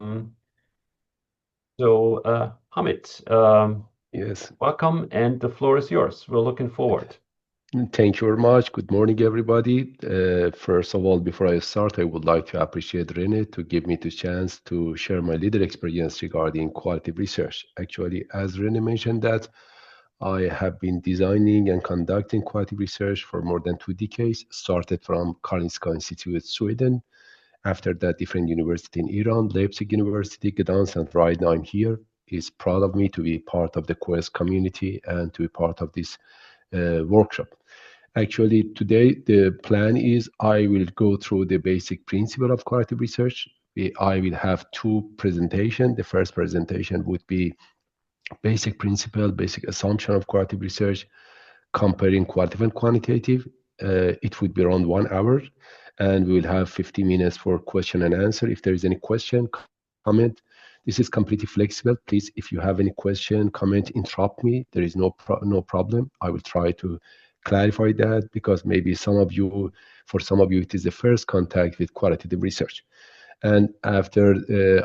Mm. So, Hamid, Yes, welcome, and the floor is yours. We're looking forward. thank you very much. Good morning, everybody. First of all, before I start, I would like to appreciate Rene to give me the chance to share my little experience regarding qualitative research. Actually, as Rene mentioned that I have been designing and conducting qualitative research for more than 2 decades, started from Karolinska Institute, Sweden. After that, different university in Iran, Leipzig University, Gdansk, and right now I'm here. Is proud of me to be part of the Quest community and to be part of this workshop. Actually, today the plan is I will go through the basic principle of qualitative research. I will have two presentations. The first presentation would be basic principle, basic assumption of qualitative research, comparing qualitative and quantitative. It would be around 1 hour, and we will have 50 minutes for question and answer. If there is any question, comment, this is completely flexible. Please, if you have any question, comment, interrupt me. There is no problem. I will try to clarify that because maybe for some of you, it is the first contact with qualitative research. And after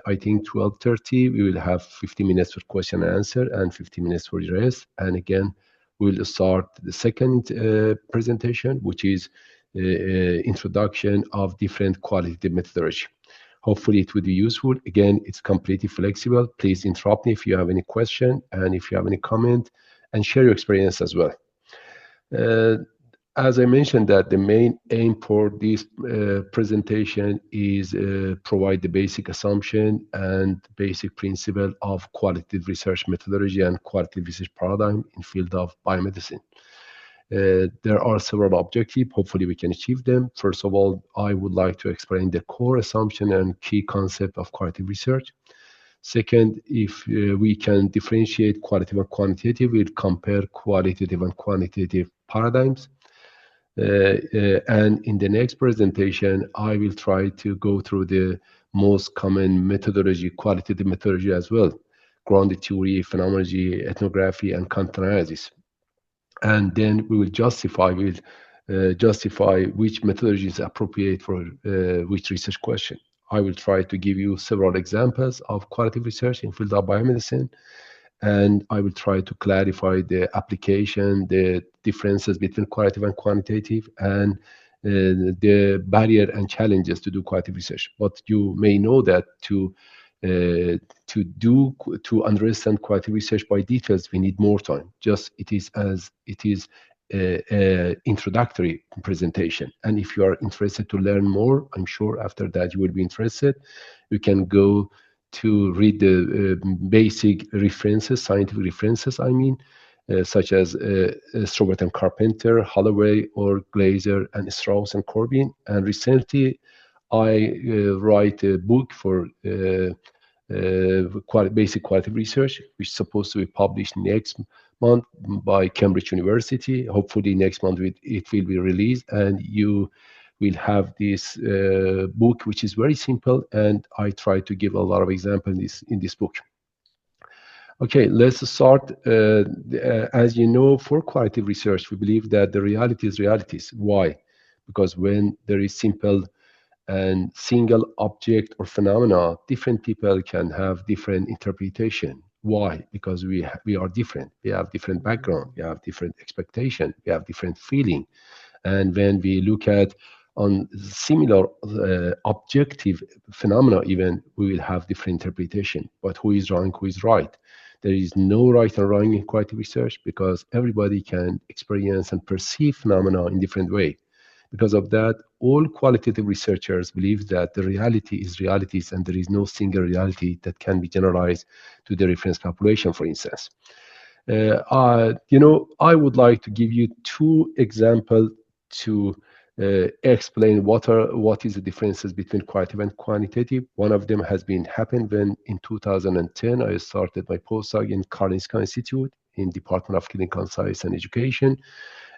I think 12:30, we will have 50 minutes for question and answer and 50 minutes for the rest. And again, we will start the second presentation, which is introduction of different qualitative methodology. Hopefully it will be useful. Again, it's completely flexible. Please interrupt me if you have any question and if you have any comment, and share your experience as well. Uh, as I mentioned, that the main aim for this presentation is provide the basic assumption and basic principle of qualitative research methodology and qualitative research paradigm in field of biomedicine. There are several objectives. Hopefully, we can achieve them. First of all, I would like to explain the core assumption and key concept of qualitative research. Second, if we can differentiate qualitative and quantitative, we'll compare qualitative and quantitative paradigms. And in the next presentation, I will try to go through the most common methodology, qualitative methodology as well, grounded theory, phenomenology, ethnography, and content analysis. And then we will justify which methodology is appropriate for which research question. I will try to give you several examples of qualitative research in field of biomedicine, and I will try to clarify the application, the differences between qualitative and quantitative, and the barrier and challenges to do qualitative research. But you may know that to understand qualitative research by details, we need more time. Just it is a introductory presentation. And if you are interested to learn more, I'm sure after that you will be interested. You can go to read the basic references, scientific references, I mean, such as Strawbert and Carpenter, Holloway, or Glaser, and Strauss and Corbin. And recently, I write a book for basic qualitative research, which is supposed to be published next month by Cambridge University. Hopefully, next month it will be released, and you will have this book, which is very simple. And I try to give a lot of examples in this book. Okay, let's start. As you know, for qualitative research, we believe that the reality is realities. Why? Because when there is simple and single object or phenomena, different people can have different interpretation. Why? Because we are different. We have different background. We have different expectation. We have different feeling. And when we look at on similar objective phenomena, even we will have different interpretation. But who is wrong? Who is right? There is no right or wrong in qualitative research because everybody can experience and perceive phenomena in different way. Because of that, all qualitative researchers believe that the reality is realities and there is no single reality that can be generalized to the reference population, for instance. I would like to give you two examples to explain what is the differences between qualitative and quantitative. One of them has been happened when in 2010 I started my postdoc in Karolinska Institute in Department of Clinical Science and Education.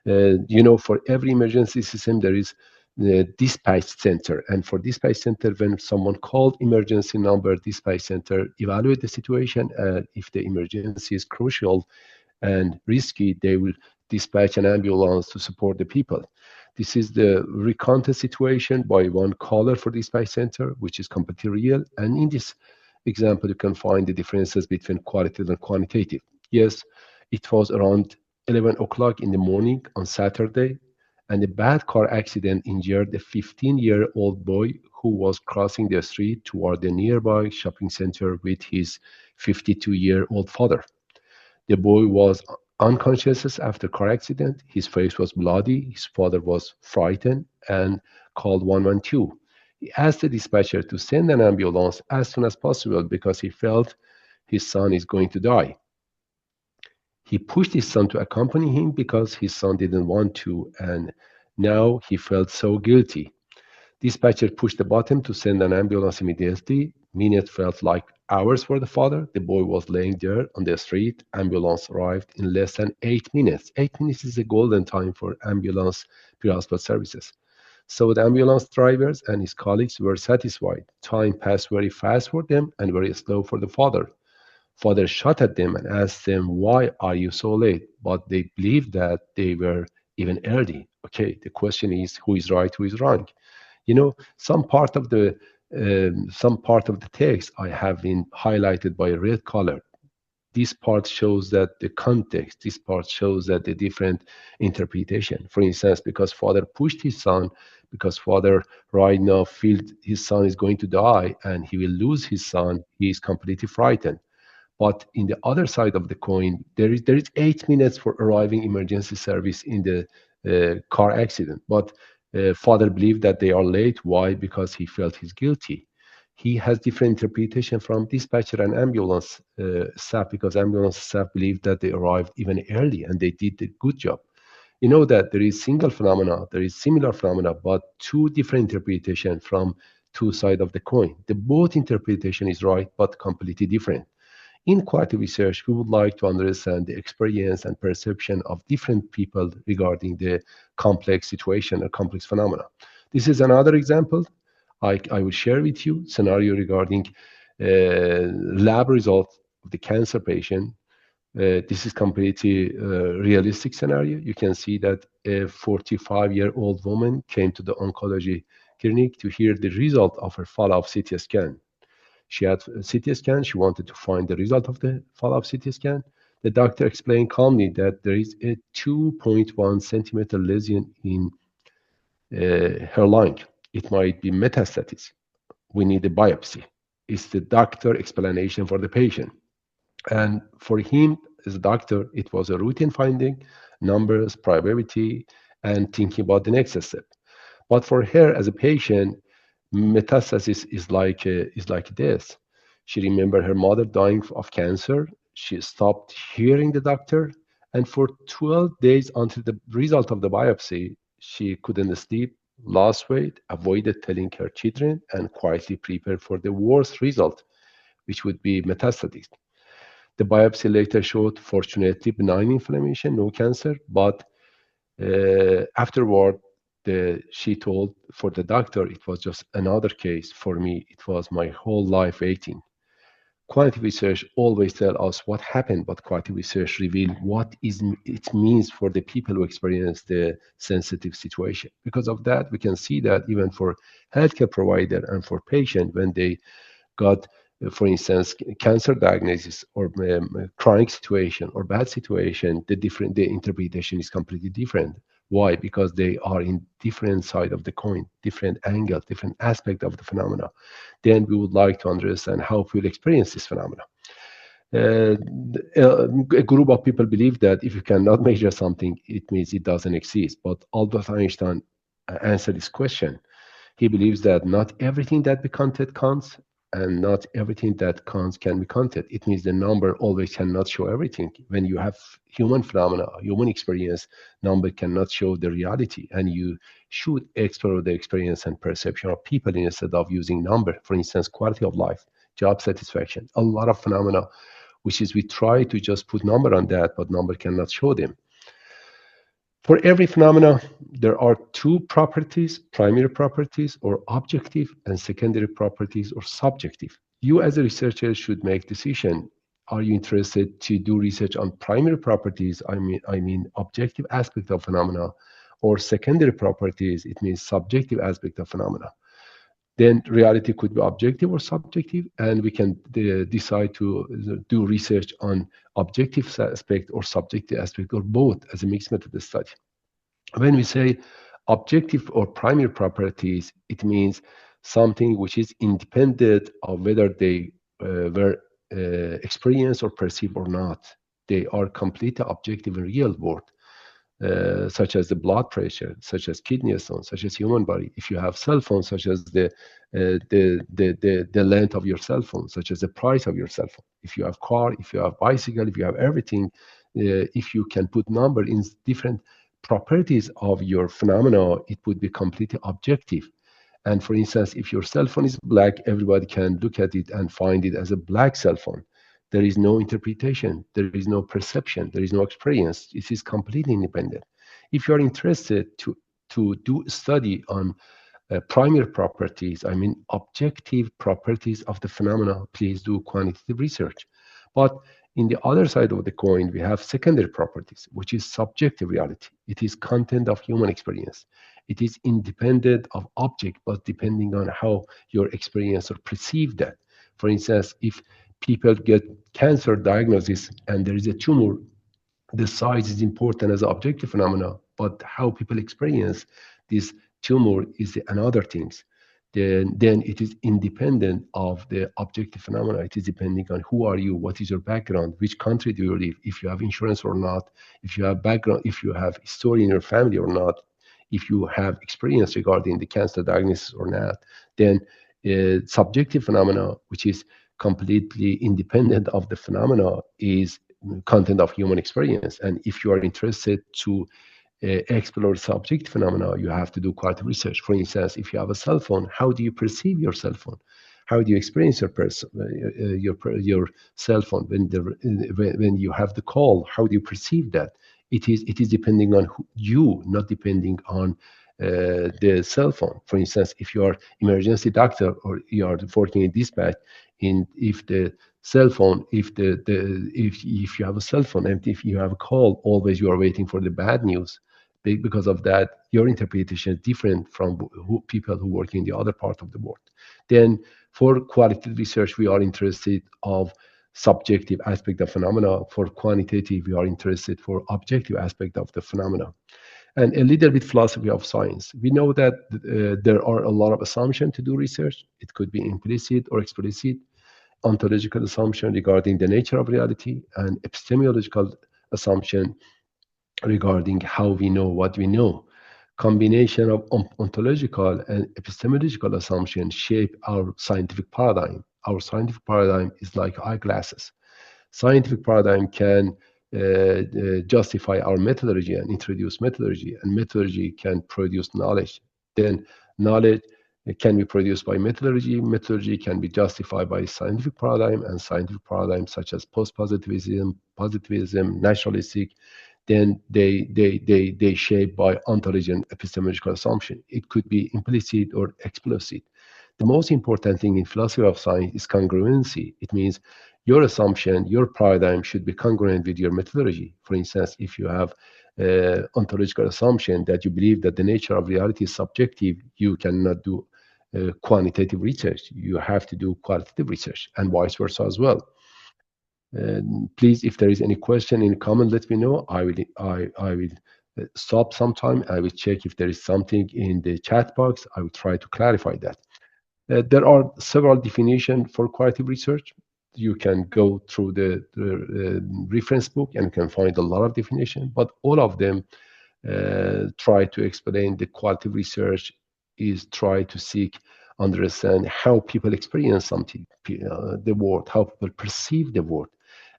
For every emergency system, there is the dispatch center. And for dispatch center, when someone called emergency number, dispatch center evaluate the situation. And if the emergency is crucial and risky, they will dispatch an ambulance to support the people. This is the recounted situation by one caller for dispatch center, which is completely real. And in this Example, you can find the differences between qualitative and quantitative. Yes, it was around 11 o'clock in the morning on Saturday, and a bad car accident injured a 15-year-old boy who was crossing the street toward the nearby shopping center with his 52-year-old father. The boy was unconscious after car accident. His face was bloody. His father was frightened and called 112. He asked the dispatcher to send an ambulance as soon as possible because he felt his son is going to die. He pushed his son to accompany him because his son didn't want to, and now he felt so guilty. Dispatcher pushed the button to send an ambulance immediately. Minutes felt like hours for the father. The boy was laying there on the street. Ambulance arrived in less than 8 minutes. 8 minutes is a golden time for ambulance pre-hospital services. So the ambulance drivers and his colleagues were satisfied. Time passed very fast for them and very slow for the father. Father shot at them and asked them, "Why are you so late?" But they believed that they were even early. Okay, the question is, who is right, who is wrong? You know, some part of the text I have been highlighted by a red color. This part shows that the context. This part shows that the different interpretation. For instance, because father pushed his son, because father right now feels his son is going to die and he will lose his son, he is completely frightened. But in the other side of the coin, there is 8 minutes for arriving emergency service in the car accident. But father believed that they are late. Why? Because he felt he's guilty. He has different interpretation from dispatcher and ambulance staff because ambulance staff believed that they arrived even early and they did a good job. You know that there is single phenomena, there is similar phenomena, but two different interpretation from two sides of the coin. The both interpretation is right, but completely different. In qualitative research, we would like to understand the experience and perception of different people regarding the complex situation or complex phenomena. This is another example I will share with you, scenario regarding lab result of the cancer patient. This is completely realistic scenario. You can see that a 45-year-old woman came to the oncology clinic to hear the result of her follow-up CT scan. She had a CT scan. She wanted to find the result of the follow-up CT scan. The doctor explained calmly that there is a 2.1 centimeter lesion in her lung. It might be metastasis. We need a biopsy. It's the doctor explanation for the patient. And for him, as a doctor, it was a routine finding, numbers, probability, and thinking about the next step. But for her, as a patient, metastasis is like this. She remembered her mother dying of cancer. She stopped hearing the doctor, and for 12 days until the result of the biopsy, she couldn't sleep, lost weight, avoided telling her children, and quietly prepared for the worst result, which would be metastasis. The biopsy later showed, fortunately, benign inflammation, no cancer, but afterward, she told for the doctor it was just another case. For me, it was my whole life waiting. Quantitative research always tell us what happened, but quantitative research reveal what it means for the people who experience the sensitive situation. Because of that, we can see that even for healthcare provider and for patient, when they got, for instance, cancer diagnosis or chronic situation or bad situation, the interpretation is completely different. Why? Because they are in different side of the coin, different angle, different aspect of the phenomena. Then we would like to understand how people experience this phenomena. Uh, a group of people believe that if you cannot measure something, it means it doesn't exist. But Albert Einstein answered this question. He believes that not everything that we counted counts, and not everything that counts can be counted. It means the number always cannot show everything. When you have human phenomena, human experience, number cannot show the reality, and you should explore the experience and perception of people instead of using number. For instance, quality of life, job satisfaction, a lot of phenomena, which is we try to just put number on that, but number cannot show them. For every phenomena, there are two properties, primary properties or objective, and secondary properties or subjective. You as a researcher should make decision. Are you interested to do research on primary properties? I mean objective aspect of phenomena, or secondary properties, it means subjective aspect of phenomena. Then reality could be objective or subjective, and we can decide to do research on objective aspect or subjective aspect or both as a mixed method study. When we say objective or primary properties, it means something which is independent of whether they were experienced or perceived or not. They are completely objective in real world, such as the blood pressure, such as kidney stone, such as human body. If you have cell phone, such as the length of your cell phone, such as the price of your cell phone. If you have car, if you have bicycle, if you have everything, if you can put number in different properties of your phenomena, it would be completely objective. And for instance, if your cell phone is black, everybody can look at it and find it as a black cell phone. There is no interpretation, there is no perception, there is no experience. It is completely independent. If you are interested to do a study on primary properties, I mean objective properties of the phenomena, please do quantitative research. But in the other side of the coin, we have secondary properties, which is subjective reality. It is content of human experience. It is independent of object, but depending on how your experiencer perceive that. For instance, if people get cancer diagnosis and there is a tumor, the size is important as an objective phenomena, but how people experience this tumor is another things. Then it is independent of the objective phenomena. It is depending on who are you, what is your background, which country do you live, if you have insurance or not, if you have background, if you have history in your family or not, if you have experience regarding the cancer diagnosis or not. Then subjective phenomena, which is completely independent of the phenomena, is content of human experience. And if you are interested to explore subject phenomena, you have to do qualitative research. For instance, if you have a cell phone, how do you perceive your cell phone? How do you experience your cell phone when you have the call? How do you perceive that? It is depending on you, not depending on the cell phone. For instance, if you are emergency doctor or you are working in dispatch, if the cell phone, if you have a cell phone and if you have a call, always you are waiting for the bad news. Because of that, your interpretation is different from people who work in the other part of the world. Then for qualitative research, we are interested of subjective aspect of phenomena. For quantitative, we are interested for objective aspect of the phenomena. And a little bit philosophy of science. We know that there are a lot of assumptions to do research. It could be implicit or explicit. Ontological assumption regarding the nature of reality, and epistemological assumption regarding how we know what we know. Combination of ontological and epistemological assumptions shape our scientific paradigm. Our scientific paradigm is like eyeglasses. Scientific paradigm can justify our methodology and introduce methodology, and methodology can produce knowledge. Then knowledge can be produced by methodology. Methodology can be justified by scientific paradigm, and scientific paradigms such as post-positivism, positivism, naturalistic. Then they shape by ontology and epistemological assumption. It could be implicit or explicit. The most important thing in philosophy of science is congruency. It means your assumption, your paradigm should be congruent with your methodology. For instance, if you have ontological assumption that you believe that the nature of reality is subjective, you cannot do quantitative research. You have to do qualitative research, and vice versa as well. Please, if there is any question in comment, let me know. I will stop sometime. I will check if there is something in the chat box. I will try to clarify that. There are several definitions for qualitative research. You can go through the reference book and you can find a lot of definitions, but all of them try to explain the qualitative research is try to seek understand how people experience something, the world, how people perceive the world,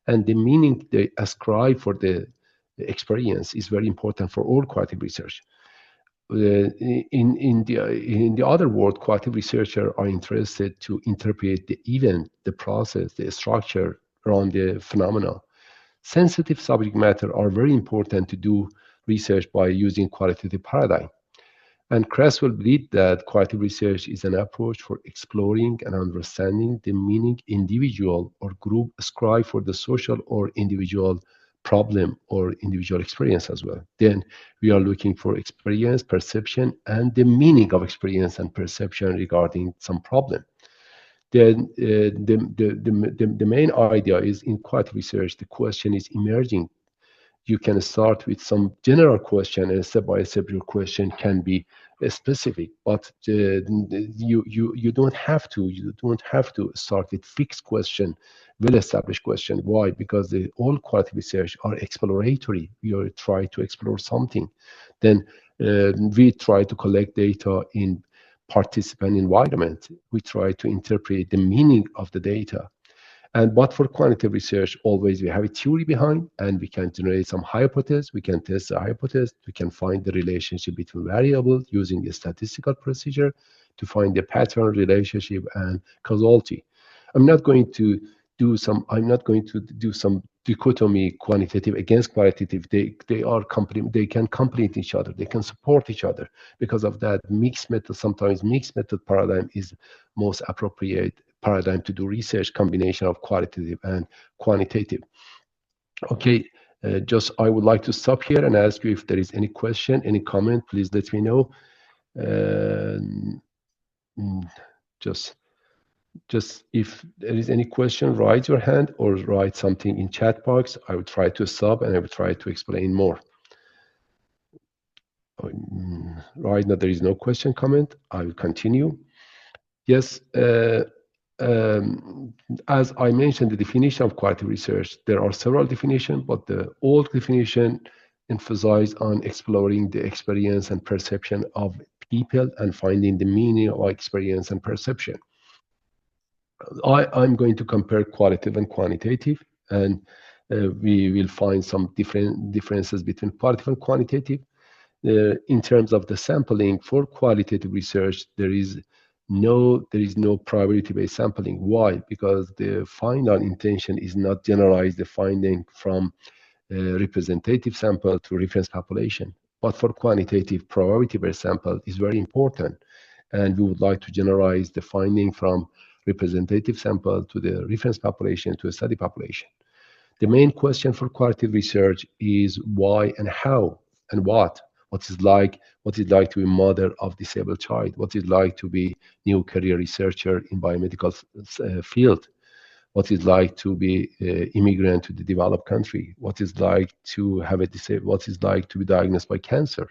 and the meaning they ascribe for the experience is very important for all qualitative research. In the other world, qualitative researchers are interested to interpret the event, the process, the structure around the phenomena. Sensitive subject matter are very important to do research by using qualitative paradigm. And Creswell believed that qualitative research is an approach for exploring and understanding the meaning individual or group ascribe for the social or individual problem or individual experience as well. Then we are looking for experience, perception, and the meaning of experience and perception regarding some problem. Then the main idea is in qualitative research, the question is emerging. You can start with some general question, and step by step your question can be specific, but you don't have to start with fixed question, well established question. Why? Because all qualitative research are exploratory. We are trying to explore something. Then we try to collect data in participant environment. We try to interpret the meaning of the data. And but for quantitative research, always we have a theory behind, and we can generate some hypothesis. We can test the hypothesis. We can find the relationship between variables using a statistical procedure to find the pattern relationship and causality. I'm not going to I'm not going to do some dichotomy quantitative against qualitative. They can complement each other. They can support each other. Because of that, mixed method, sometimes mixed method paradigm is most appropriate paradigm to do research, combination of qualitative and quantitative. Okay, just I would like to stop here and ask you if there is any question, any comment, please let me know. Just if there is any question, raise your hand or write something in chat box. I will try to stop and I will try to explain more. Right now there is no question, comment. I will continue. Yes, as I mentioned, the definition of qualitative research, there are several definitions, but the old definition emphasized on exploring the experience and perception of people and finding the meaning of experience and perception. I'm going to compare qualitative and quantitative, and we will find some differences between qualitative and quantitative. In terms of the sampling for qualitative research, there is no probability-based sampling. Why? Because the final intention is not generalize the finding from representative sample to reference population. But for quantitative, probability-based sample is very important, and we would like to generalize the finding from representative sample to the reference population to a study population. The main question for qualitative research is why and how and what. What is like to be mother of disabled child? What is like to be new career researcher in biomedical field? What is like to be immigrant to the developed country? What is like to have what is like to be diagnosed by cancer?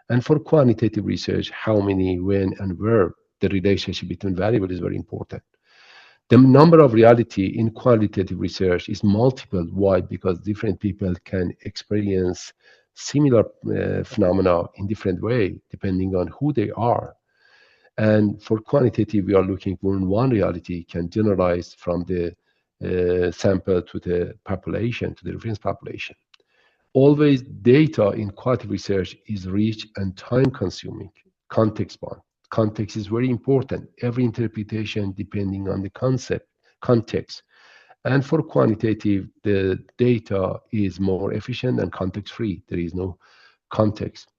And for quantitative research, how many, when, and where the relationship between variables is very important. The number of reality in qualitative research is multiple. Why? Because different people can experience similar phenomena in different way, depending on who they are. And for quantitative, we are looking for one reality can generalize from the sample to the population, to the reference population. Always data in qualitative research is rich and time-consuming, context-bound. Context is very important. Every interpretation depending on the context. And for quantitative, the data is more efficient and context-free. There is no context.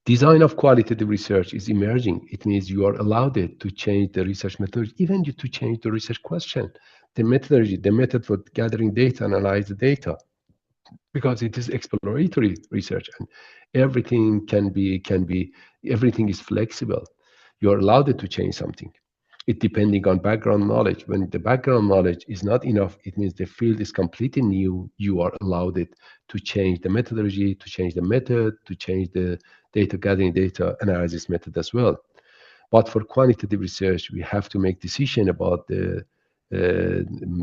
Design of qualitative research is emerging. It means you are allowed to change the research methodology, even to change the research question, the methodology, the method for gathering data, analyze the data, because it is exploratory research and everything everything is flexible. You are allowed to change something. It depending on background knowledge. When the background knowledge is not enough, it means the field is completely new. You are allowed to change the methodology, to change the method, to change the data gathering, data analysis method as well. But for quantitative research, we have to make decision about the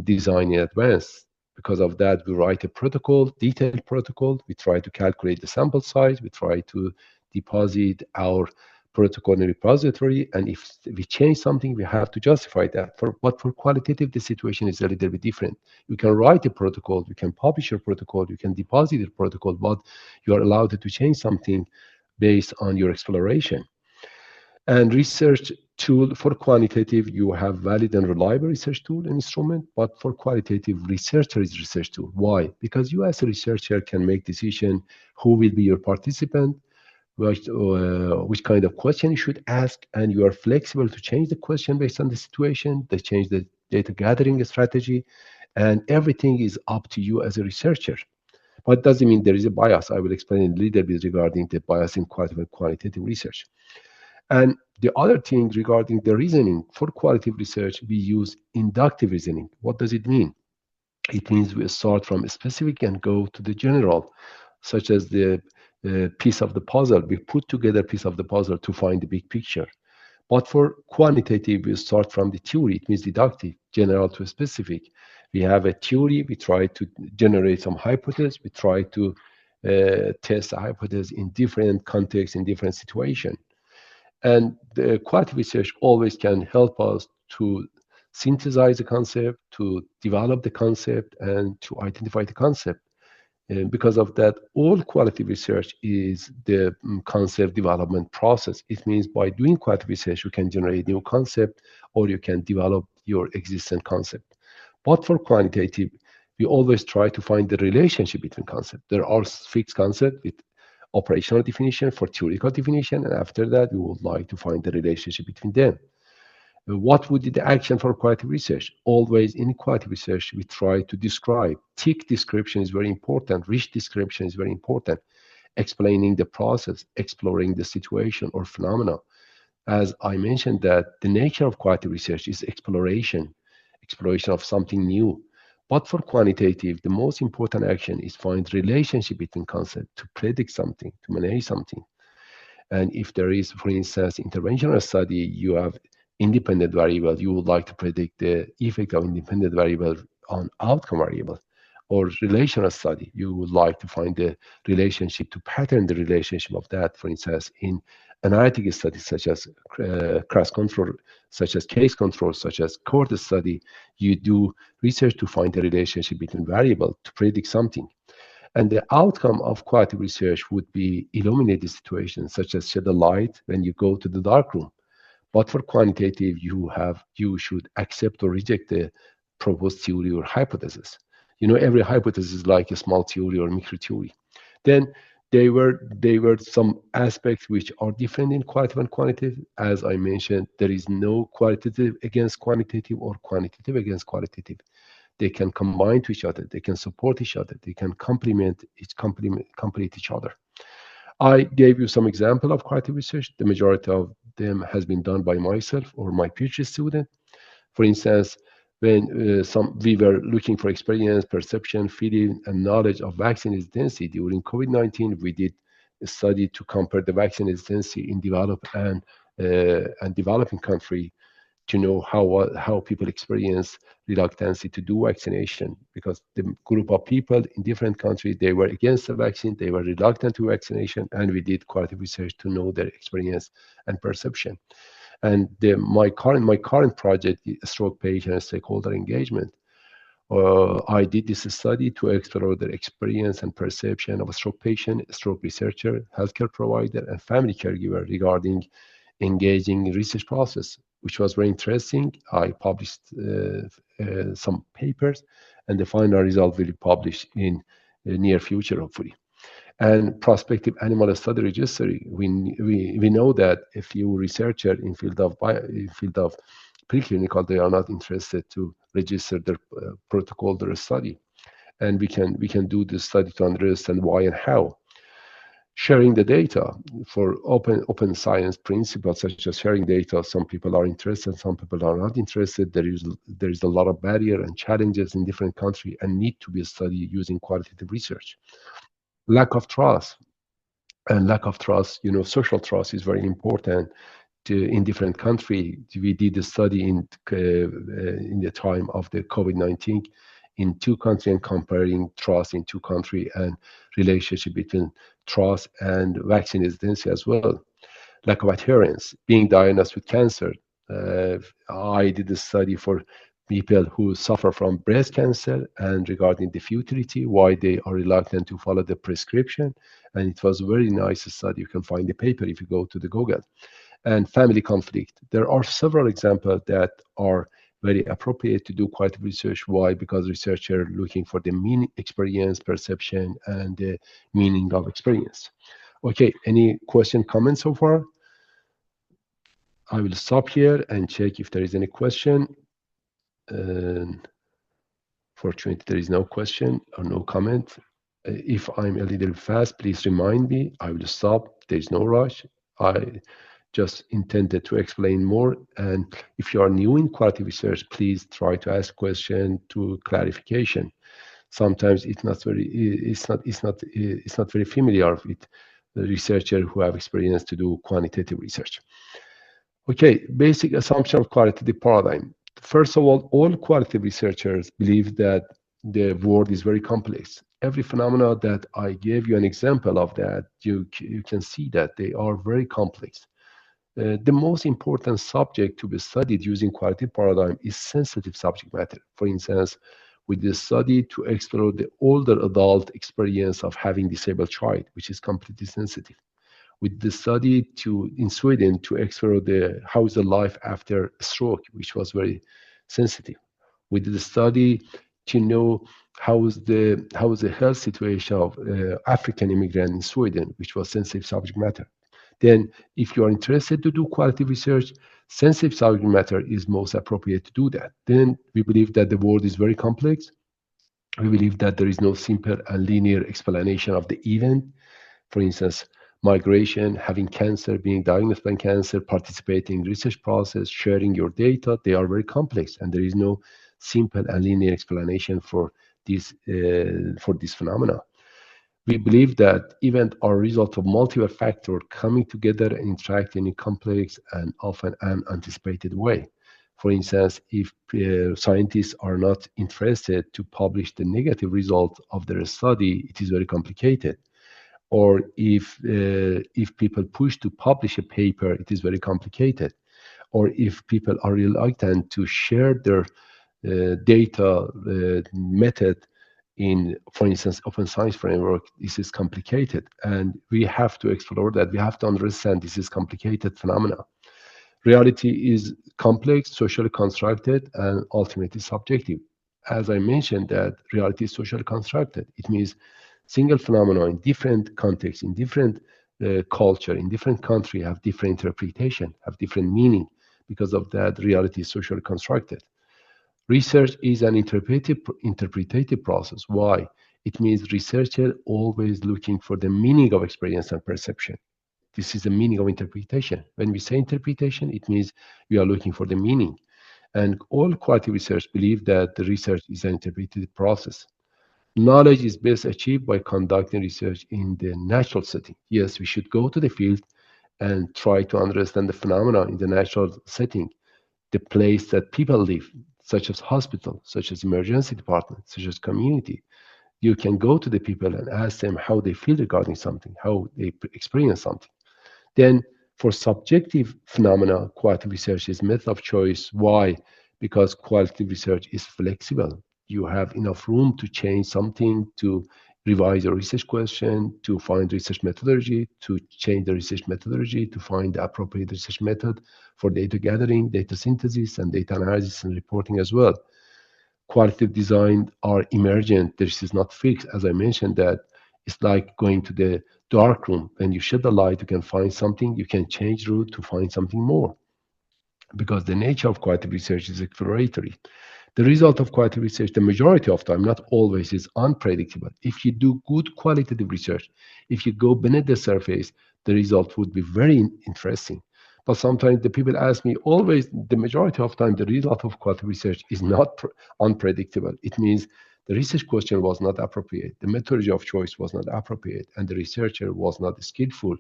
design in advance. Because of that, we write a protocol, detailed protocol. We try to calculate the sample size. We try to deposit our protocol in a repository, and if we change something, we have to justify that. But for qualitative, the situation is a little bit different. You can write a protocol, you can publish your protocol, you can deposit your protocol, but you are allowed to change something based on your exploration. And research tool for quantitative, you have valid and reliable research tool and instrument, but for qualitative, researcher is research tool. Why? Because you as a researcher can make decision who will be your participant, which kind of question you should ask, and you are flexible to change the question based on the situation, to change the data gathering strategy, and everything is up to you as a researcher. But doesn't mean there is a bias. I will explain a little bit regarding the bias in qualitative and quantitative research. And the other thing regarding the reasoning for qualitative research, we use inductive reasoning. What does it mean? It means we start from specific and go to the general, such as the piece of the puzzle. We put together a piece of the puzzle to find the big picture. But for quantitative, we start from the theory. It means deductive, general to specific. We have a theory. We try to generate some hypothesis. We try to test the hypothesis in different contexts, in different situations. And the qualitative research always can help us to synthesize the concept, to develop the concept, and to identify the concept. And because of that, all qualitative research is the concept development process. It means by doing qualitative research, you can generate new concept or you can develop your existing concept. But for quantitative, we always try to find the relationship between concepts. There are fixed concepts with operational definition for theoretical definition, and after that, we would like to find the relationship between them. What would be the action for qualitative research? Always in qualitative research, we try to describe. Thick description is very important. Rich description is very important. Explaining the process, exploring the situation or phenomena. As I mentioned that the nature of qualitative research is exploration, exploration of something new. But for quantitative, the most important action is find relationship between concepts to predict something, to manage something. And if there is, for instance, interventional study, you have independent variable, you would like to predict the effect of independent variable on outcome variable. Or relational study, you would like to find the relationship to pattern the relationship of that. For instance, in analytic studies such as cross control, such as case control, such as cohort study, you do research to find the relationship between variable to predict something. And the outcome of qualitative research would be illuminate the situation, such as shed a light when you go to the dark room. But for quantitative, you should accept or reject the proposed theory or hypothesis. You know, every hypothesis is like a small theory or micro theory. Then they were some aspects which are different in qualitative and quantitative. As I mentioned, there is no qualitative against quantitative or quantitative against qualitative. They can combine to each other. They can support each other. They can complete each other. I gave you some example of qualitative research. The majority of them has been done by myself or my PhD student. For instance, when we were looking for experience, perception, feeling, and knowledge of vaccine hesitancy during COVID-19, we did a study to compare the vaccine hesitancy in developed and developing country to know how people experience reluctancy to do vaccination, because the group of people in different countries, they were against the vaccine, they were reluctant to vaccination, and we did qualitative research to know their experience and perception. And my current project is stroke patient and stakeholder engagement. I did this study to explore the experience and perception of a stroke patient, stroke researcher, healthcare provider, and family caregiver regarding engaging in research process, which was very interesting. I published some papers, and the final result will be published in the near future, hopefully. And prospective animal study registry, we know that a few researchers in field of preclinical, they are not interested to register their protocol, their study, and we can do this study to understand why and how. Sharing the data for open science principles, such as sharing data. Some people are interested, some people are not interested. There is a lot of barrier and challenges in different countries and need to be studied using qualitative research. Lack of trust. And lack of trust, social trust is very important in different countries. We did a study in the time of the COVID-19 in two countries and comparing trust in two countries and relationship between trust and vaccine hesitancy as well. Lack of adherence, being diagnosed with cancer. I did a study for people who suffer from breast cancer and regarding the futility, why they are reluctant to follow the prescription. And it was a very nice study. You can find the paper if you go to the Google. And family conflict. There are several examples that are very appropriate to do qualitative research. Why? Because researchers are looking for the meaning, experience, perception, and the meaning of experience. Okay, any question, comments so far? I will stop here and check if there is any question. And fortunately, there is no question or no comment. If I'm a little fast, please remind me. I will stop. There's no rush. I just intended to explain more. And if you are new in quality research, please try to ask question to clarification. Sometimes it's not very familiar with the researcher who have experience to do quantitative research. Okay, basic assumption of qualitative paradigm. First of all qualitative researchers believe that the world is very complex. Every phenomena that I gave you an example of that, you can see that they are very complex. The most important subject to be studied using qualitative paradigm is sensitive subject matter. For instance, we did a study to explore the older adult experience of having disabled child, which is completely sensitive. With the study in Sweden to explore the how is the life after a stroke, which was very sensitive. We did a study to know how is the health situation of African immigrant in Sweden, which was sensitive subject matter. Then, if you are interested to do quality research, sensitive subject matter is most appropriate to do that. Then we believe that the world is very complex. We believe that there is no simple and linear explanation of the event. For instance, migration, having cancer, being diagnosed with cancer, participating in research process, sharing your data, they are very complex, and there is no simple and linear explanation for this phenomena. We believe that events are a result of multiple factors coming together and interacting in a complex and often unanticipated way. For instance, if scientists are not interested to publish the negative result of their study, it is very complicated. Or if people push to publish a paper, it is very complicated. Or if people are reluctant to share their data method in, for instance, open science framework, this is complicated. And we have to explore that. We have to understand this is complicated phenomena. Reality is complex, socially constructed, and ultimately subjective. As I mentioned, that reality is socially constructed. It means single phenomena in different contexts, in different culture, in different country have different interpretation, have different meaning. Because of that, reality is socially constructed. Research is an interpretative process. Why? It means researcher always looking for the meaning of experience and perception. This is the meaning of interpretation. When we say interpretation, it means we are looking for the meaning. And all quality research believe that the research is an interpretative process. Knowledge is best achieved by conducting research in the natural setting. Yes, we should go to the field and try to understand the phenomena in the natural setting, the place that people live, such as hospital, such as emergency department, such as community. You can go to the people and ask them how they feel regarding something, how they experience something. Then for subjective phenomena, qualitative research is method of choice. Why? Because qualitative research is flexible. You have enough room to change something, to revise your research question, to find research methodology, to change the research methodology, to find the appropriate research method for data gathering, data synthesis, and data analysis and reporting as well. Qualitative design are emergent. This is not fixed. As I mentioned, that it's like going to the dark room. When you shed the light, you can find something. You can change route to find something more. Because the nature of qualitative research is exploratory. The result of qualitative research, the majority of time, not always, is unpredictable. If you do good qualitative research, if you go beneath the surface, the result would be very interesting. But sometimes the people ask me, always, the majority of time, the result of qualitative research is not unpredictable. It means the research question was not appropriate, the methodology of choice was not appropriate, and the researcher was not skillful.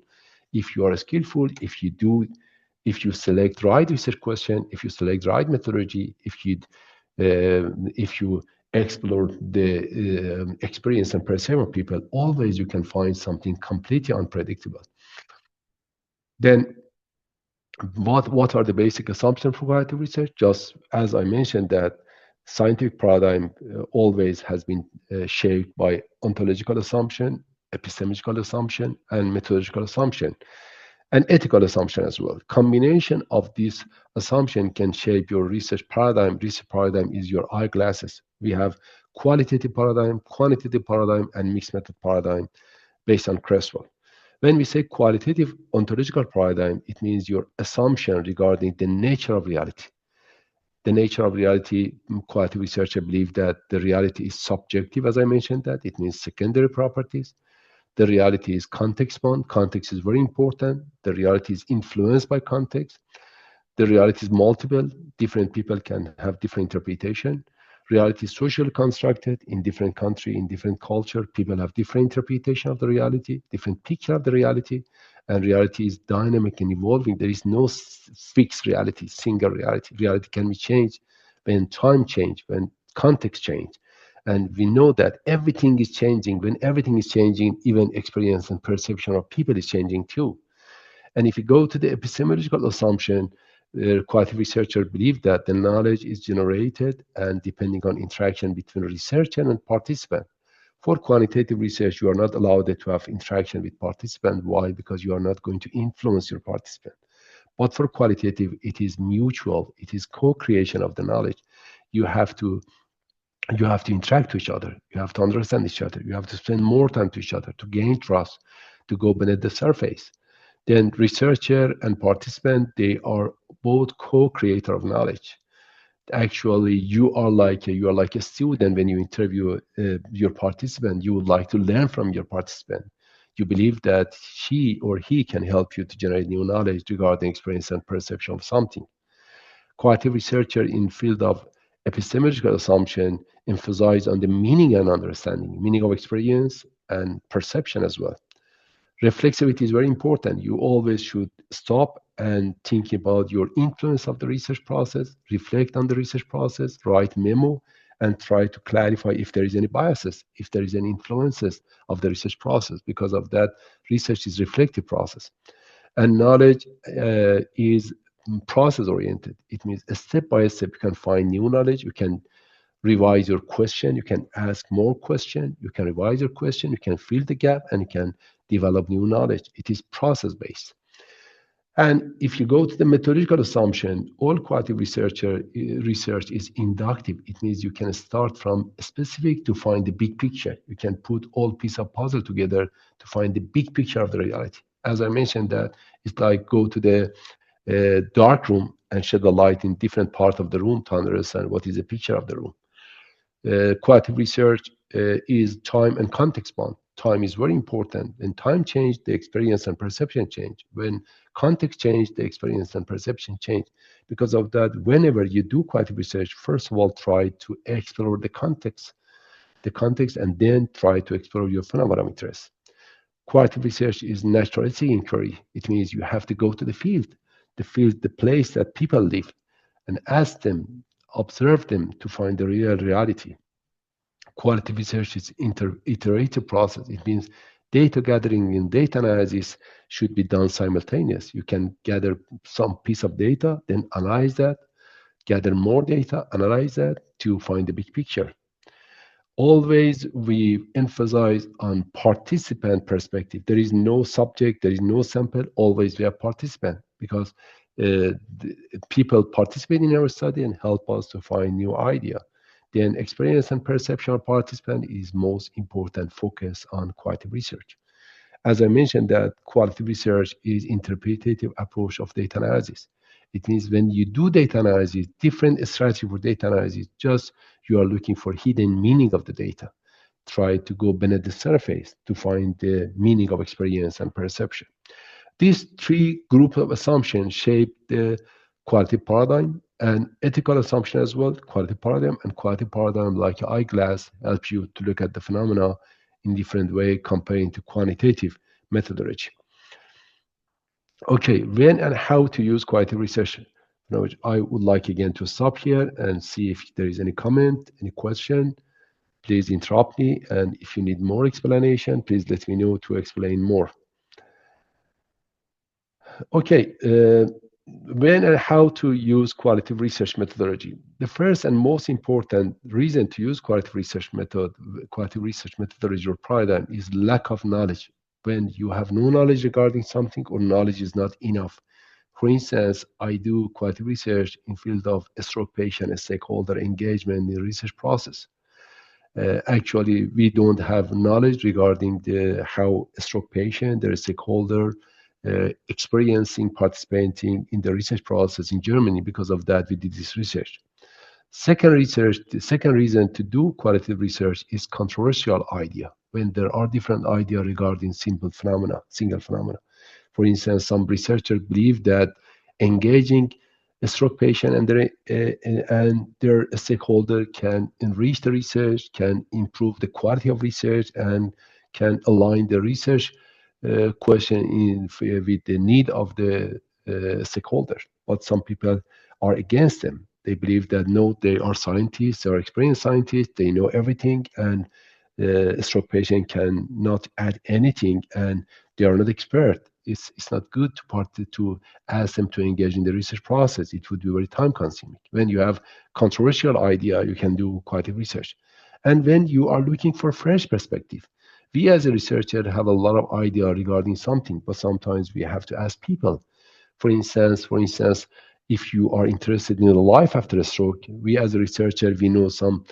If you are skillful, if you select right research question, if you select right methodology, if you explore the experience and perception of people, always you can find something completely unpredictable. Then what are the basic assumptions for qualitative research? Just as I mentioned, that scientific paradigm always has been shaped by ontological assumption, epistemological assumption, and methodological assumption, and ethical assumption as well. Combination of these assumption can shape your research paradigm. Research paradigm is your eyeglasses. We have qualitative paradigm, quantitative paradigm, and mixed method paradigm based on Creswell. When we say qualitative ontological paradigm, it means your assumption regarding the nature of reality. The nature of reality, qualitative researcher believe that the reality is subjective, as I mentioned that. It means secondary properties. The reality is context-bound. Context is very important. The reality is influenced by context. The reality is multiple. Different people can have different interpretation. Reality is socially constructed in different country, in different culture. People have different interpretation of the reality, different picture of the reality, and reality is dynamic and evolving. There is no fixed reality, single reality. Reality can be changed when time change, when context change. And we know that everything is changing. When everything is changing, even experience and perception of people is changing too. And if you go to the epistemological assumption, qualitative researchers believe that the knowledge is generated and depending on interaction between researcher and participant. For quantitative research, you are not allowed to have interaction with participant. Why? Because you are not going to influence your participant. But for qualitative, it is mutual. It is co-creation of the knowledge. You have to you have to interact with each other. You have to understand each other. You have to spend more time to each other to gain trust, to go beneath the surface. Then researcher and participant, they are both co-creator of knowledge. Actually, you are like a student when you interview your participant. You would like to learn from your participant. You believe that she or he can help you to generate new knowledge regarding experience and perception of something. Qualitative researcher in field of epistemological assumption emphasize on the meaning and understanding, meaning of experience and perception as well. Reflexivity is very important. You always should stop and think about your influence of the research process, reflect on the research process, write memo, and try to clarify if there is any biases, if there is any influences of the research process. Because of that, research is reflective process. And knowledge is process oriented. It means step by step you can find new knowledge, you can revise your question, you can ask more question, you can revise your question, you can fill the gap, and you can develop new knowledge. It is process based. And if you go to the methodological assumption, all qualitative research is inductive. It means you can start from specific to find the big picture. You can put all piece of puzzle together to find the big picture of the reality. As I mentioned, that it's like go to the dark room and shed a light in different part of the room to understand what is the picture of the room. Qualitative research is time and context bound. Time is very important. When time change, the experience and perception change. When context change, the experience and perception change. Because of that, whenever you do qualitative research, first of all, try to explore the context, and then try to explore your phenomenon of interest. Qualitative research is naturalistic inquiry. It means you have to go to the field, the place that people live, and ask them, observe them to find the real reality. Qualitative research is iterative process. It means data gathering and data analysis should be done simultaneous. You can gather some piece of data, then analyze that, gather more data, analyze that to find the big picture. Always we emphasize on participant perspective. There is no subject, there is no sample. Always we have participant because people participate in our study and help us to find new idea. Then experience and perception of participant is most important focus on qualitative research. As I mentioned, that qualitative research is interpretative approach of data analysis. It means when you do data analysis, different strategy for data analysis, just you are looking for hidden meaning of the data. Try to go beneath the surface to find the meaning of experience and perception. These three groups of assumptions shape the qualitative paradigm and ethical assumption as well. Qualitative paradigm like an eyeglass help you to look at the phenomena in different way comparing to quantitative methodology. Okay, when and how to use qualitative research. Now, I would like again to stop here and see if there is any comment, any question. Please interrupt me, and if you need more explanation, please let me know to explain more. Okay, when and how to use qualitative research methodology. The first and most important reason to use qualitative research methodology or paradigm is lack of knowledge. When you have no knowledge regarding something or knowledge is not enough. For instance, I do qualitative research in field of stroke patient and stakeholder engagement in the research process. Actually, we don't have knowledge regarding how a stroke patient, their stakeholder, experiencing, participating in the research process in Germany. Because of that, we did this research. The second reason to do qualitative research is controversial idea. When there are different ideas regarding single phenomena. For instance, some researchers believe that engaging a stroke patient and their stakeholder can enrich the research, can improve the quality of research, and can align the research question with the need of the stakeholder. But some people are against them. They believe that no, they are scientists, they are experienced scientists, they know everything, and a stroke patient can not add anything, and they are not expert. It's not good to ask them to engage in the research process. It would be very time consuming. When you have controversial idea, you can do qualitative research. And when you are looking for fresh perspective, we as a researcher have a lot of idea regarding something, but sometimes we have to ask people. For instance, if you are interested in life after a stroke, we as a researcher, we know some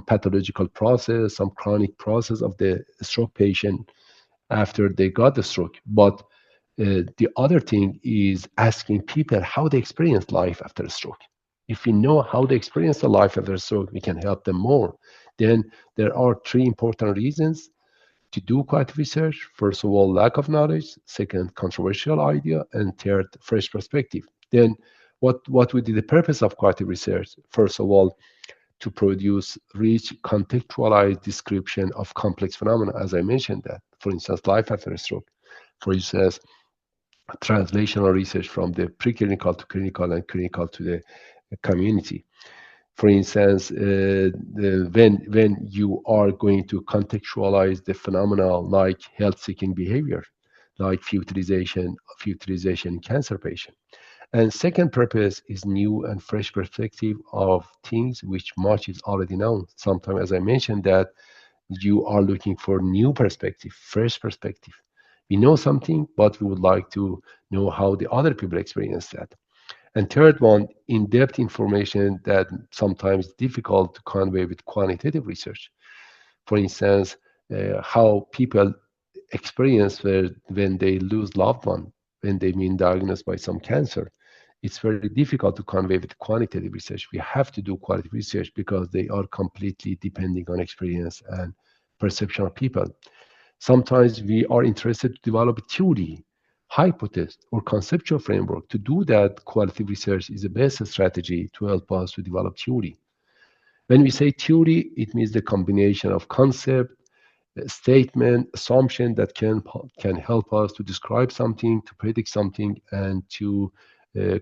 pathological process, some chronic process of the stroke patient after they got the stroke. But the other thing is asking people how they experience life after a stroke. If we know how they experience the life after a stroke, we can help them more. Then there are three important reasons to do qualitative research. First of all, lack of knowledge. Second, controversial idea. And third, fresh perspective. Then what would be the purpose of qualitative research? First of all, to produce rich contextualized description of complex phenomena, as I mentioned that. For instance, life after a stroke. For instance, translational research from the preclinical to clinical and clinical to the community. For instance, when you are going to contextualize the phenomena like health-seeking behavior, like futurization in cancer patient. And second purpose is new and fresh perspective of things which much is already known. Sometimes, as I mentioned, that you are looking for new perspective, fresh perspective. We know something, but we would like to know how the other people experience that. And third one, in-depth information that sometimes difficult to convey with quantitative research. For instance, how people experience when they lose loved one, when they've been diagnosed by some cancer. It's very difficult to convey with quantitative research. We have to do qualitative research because they are completely depending on experience and perception of people. Sometimes we are interested to develop a theory, hypothesis, or conceptual framework. To do that, qualitative research is the best strategy to help us to develop theory. When we say theory, it means the combination of concept, statement, assumption that can help us to describe something, to predict something, and to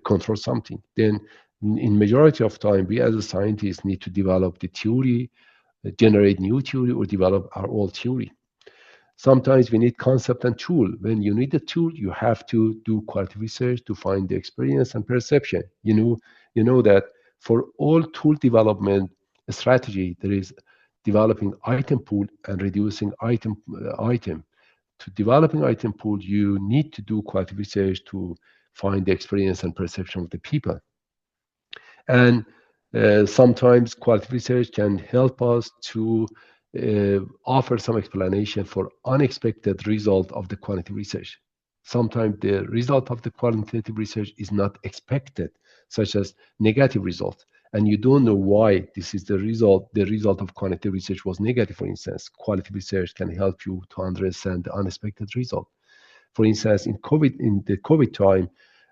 control something. Then, in majority of time, we as a scientist need to develop the theory, generate new theory, or develop our old theory. Sometimes we need concept and tool. When you need a tool, you have to do qualitative research to find the experience and perception. You know that for all tool development strategy, there is developing item pool and reducing item. To developing item pool, you need to do qualitative research to find the experience and perception of the people. And sometimes qualitative research can help us to offer some explanation for unexpected result of the quantitative research. Sometimes the result of the quantitative research is not expected, such as negative result, and you don't know why this is the result. The result of quantitative research was negative, for instance. Qualitative research can help you to understand the unexpected result. For instance, in the COVID time,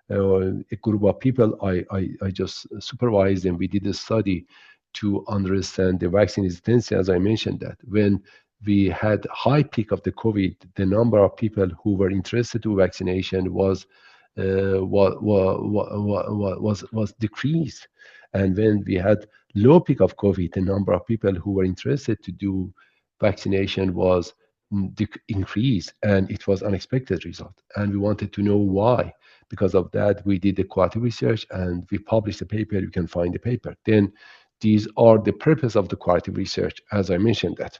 a group of people, I just supervised and we did a study to understand the vaccine hesitancy. As I mentioned that when we had high peak of the COVID, the number of people who were interested to vaccination was decreased, and when we had low peak of COVID, the number of people who were interested to do vaccination was increased, and it was unexpected result. And we wanted to know why. Because of that, we did the qualitative research and we published a paper. You can find the paper. Then these are the purpose of the qualitative research, as I mentioned that.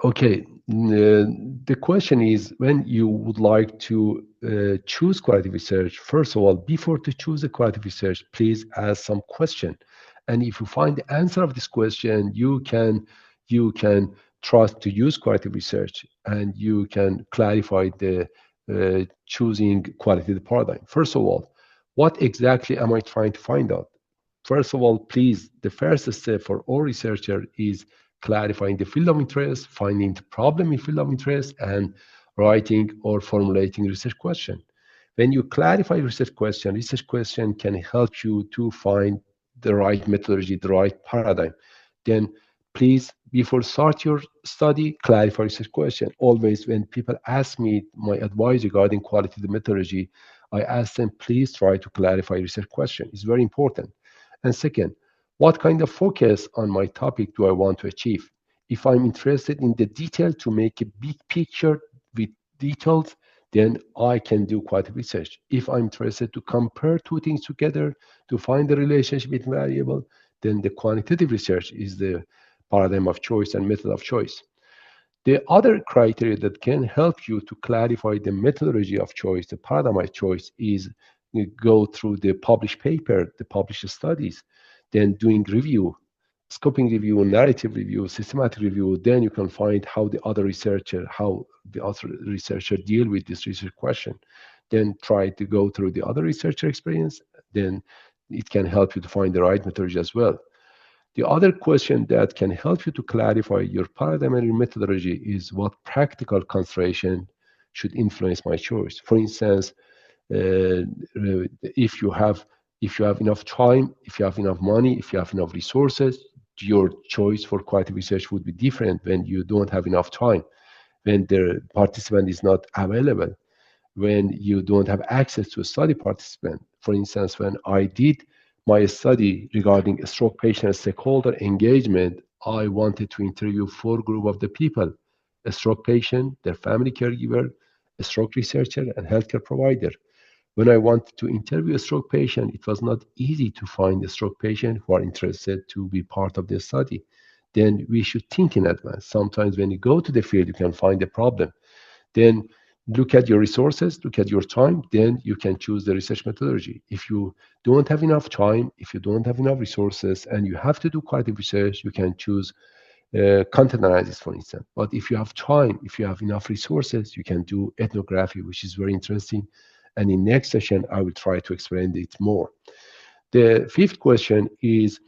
Okay, the question is when you would like to choose qualitative research, first of all, before to choose a qualitative research, please ask some question. And if you find the answer of this question, you can trust to use qualitative research and you can clarify the choosing qualitative paradigm. First of all, what exactly am I trying to find out? First of all, please, the first step for all researcher is clarifying the field of interest, finding the problem in field of interest, and writing or formulating research question. When you clarify research question can help you to find the right methodology, the right paradigm. Then please, before start your study, clarify research question. Always when people ask me my advice regarding qualitative methodology, I ask them, please try to clarify research question. It's very important. And second, what kind of focus on my topic do I want to achieve? If I'm interested in the detail to make a big picture with details, then I can do qualitative research. If I'm interested to compare two things together to find the relationship between variable, then the quantitative research is the paradigm of choice and method of choice. The other criteria that can help you to clarify the methodology of choice, the paradigm of choice, is you go through the published paper, the published studies, then doing review, scoping review, narrative review, systematic review. Then you can find how the other researcher deal with this research question. Then try to go through the other researcher experience. Then it can help you to find the right methodology as well. The other question that can help you to clarify your paradigm and your methodology is what practical consideration should influence my choice. For instance, if you have enough time, if you have enough money, if you have enough resources, your choice for qualitative research would be different when you don't have enough time, when the participant is not available, when you don't have access to a study participant. For instance, when I did my study regarding stroke patient stakeholder engagement, I wanted to interview four groups of the people: a stroke patient, their family caregiver, a stroke researcher, and healthcare provider. When I wanted to interview a stroke patient, it was not easy to find a stroke patient who are interested to be part of the study. Then we should think in advance. Sometimes when you go to the field, you can find a problem. Then look at your resources, look at your time, then you can choose the research methodology. If you don't have enough time, if you don't have enough resources, and you have to do qualitative research, you can choose content analysis, for instance. But if you have time, if you have enough resources, you can do ethnography, which is very interesting. And in next session, I will try to explain it more. The fifth question is,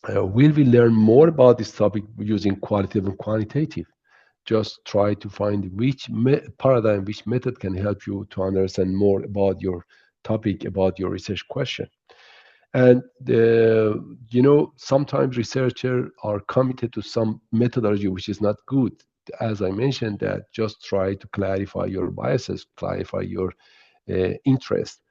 will we learn more about this topic using qualitative and quantitative? Just try to find which paradigm, which method can help you to understand more about your topic, about your research question. And sometimes researchers are committed to some methodology which is not good. As I mentioned, that just try to clarify your biases, clarify your interest.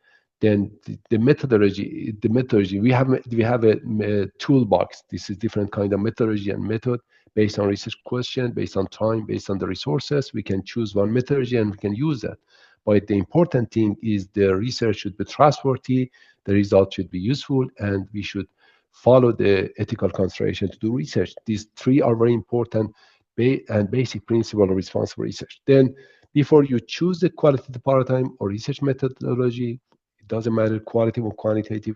Then the methodology we have a toolbox. This is different kind of methodology and method based on research question, based on time, based on the resources. We can choose one methodology and we can use that. But the important thing is the research should be trustworthy, the result should be useful, and we should follow the ethical consideration to do research. These three are very important and basic principle of responsible research. Then before you choose the qualitative paradigm or research methodology, it doesn't matter qualitative or quantitative,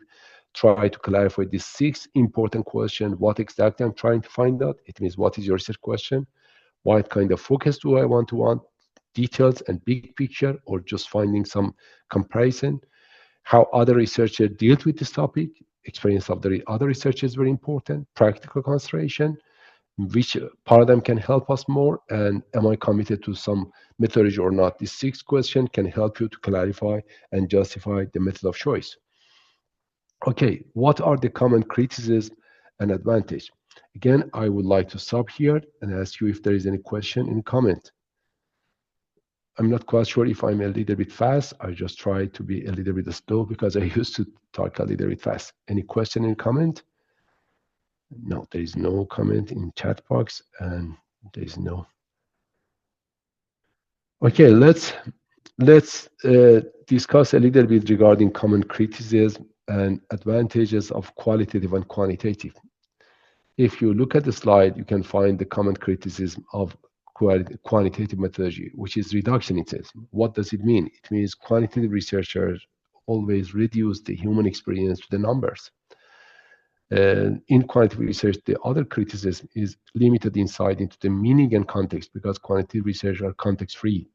try to clarify these six important questions. What exactly I'm trying to find out? It means what is your research question? What kind of focus do I want? Details and big picture, or just finding some comparison? How other researchers dealt with this topic? Experience of the other researchers is very important. Practical consideration, which paradigm can help us more, and am I committed to some methodology or not? This sixth question can help you to clarify and justify the method of choice. Okay, what are the common criticisms and advantage? Again, I would like to stop here and ask you if there is any question in comment. I'm not quite sure if I'm a little bit fast. I just try to be a little bit slow because I used to talk a little bit fast. Any question in comment? No, there is no comment in chat box, and there is no. Okay, let's discuss a little bit regarding common criticism and advantages of qualitative and quantitative. If you look at the slide, you can find the common criticism of quantitative methodology, which is reductionism. What does it mean? It means quantitative researchers always reduce the human experience to the numbers. In quantitative research, the other criticism is limited insight into the meaning and context, because quantitative research are context-free.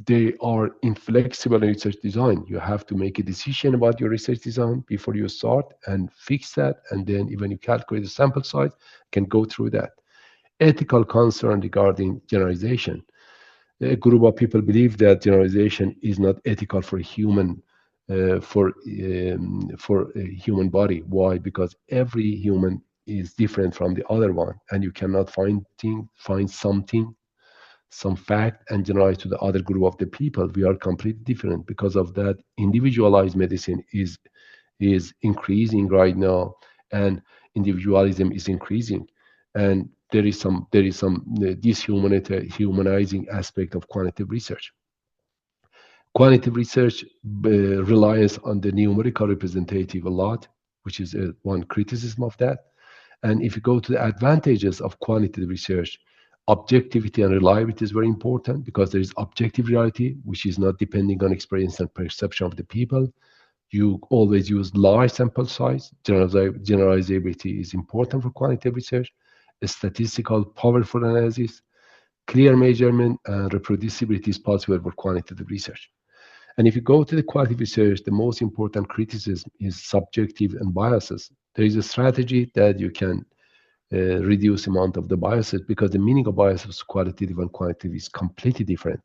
they are inflexible in research design. You have to make a decision about your research design before you start and fix that, and then even you calculate the sample size, can go through that. Ethical concern regarding generalization. A group of people believe that generalization is not ethical for a human body. Why? Because every human is different from the other one, and you cannot find something, some fact, and generalize to the other group of the people. We are completely different. Because of that, individualized medicine is increasing right now, and individualism is increasing, and there is some dehumanizing aspect of quantitative research. Quantitative research relies on the numerical representative a lot, which is one criticism of that. And if you go to the advantages of quantitative research, objectivity and reliability is very important, because there is objective reality, which is not depending on experience and perception of the people. You always use large sample size. Generalizability is important for quantitative research. A statistical, powerful analysis, clear measurement, and reproducibility is possible for quantitative research. And if you go to the qualitative research, the most important criticism is subjective and biases. There is a strategy that you can reduce amount of the biases, because the meaning of biases, qualitative and quantitative, is completely different.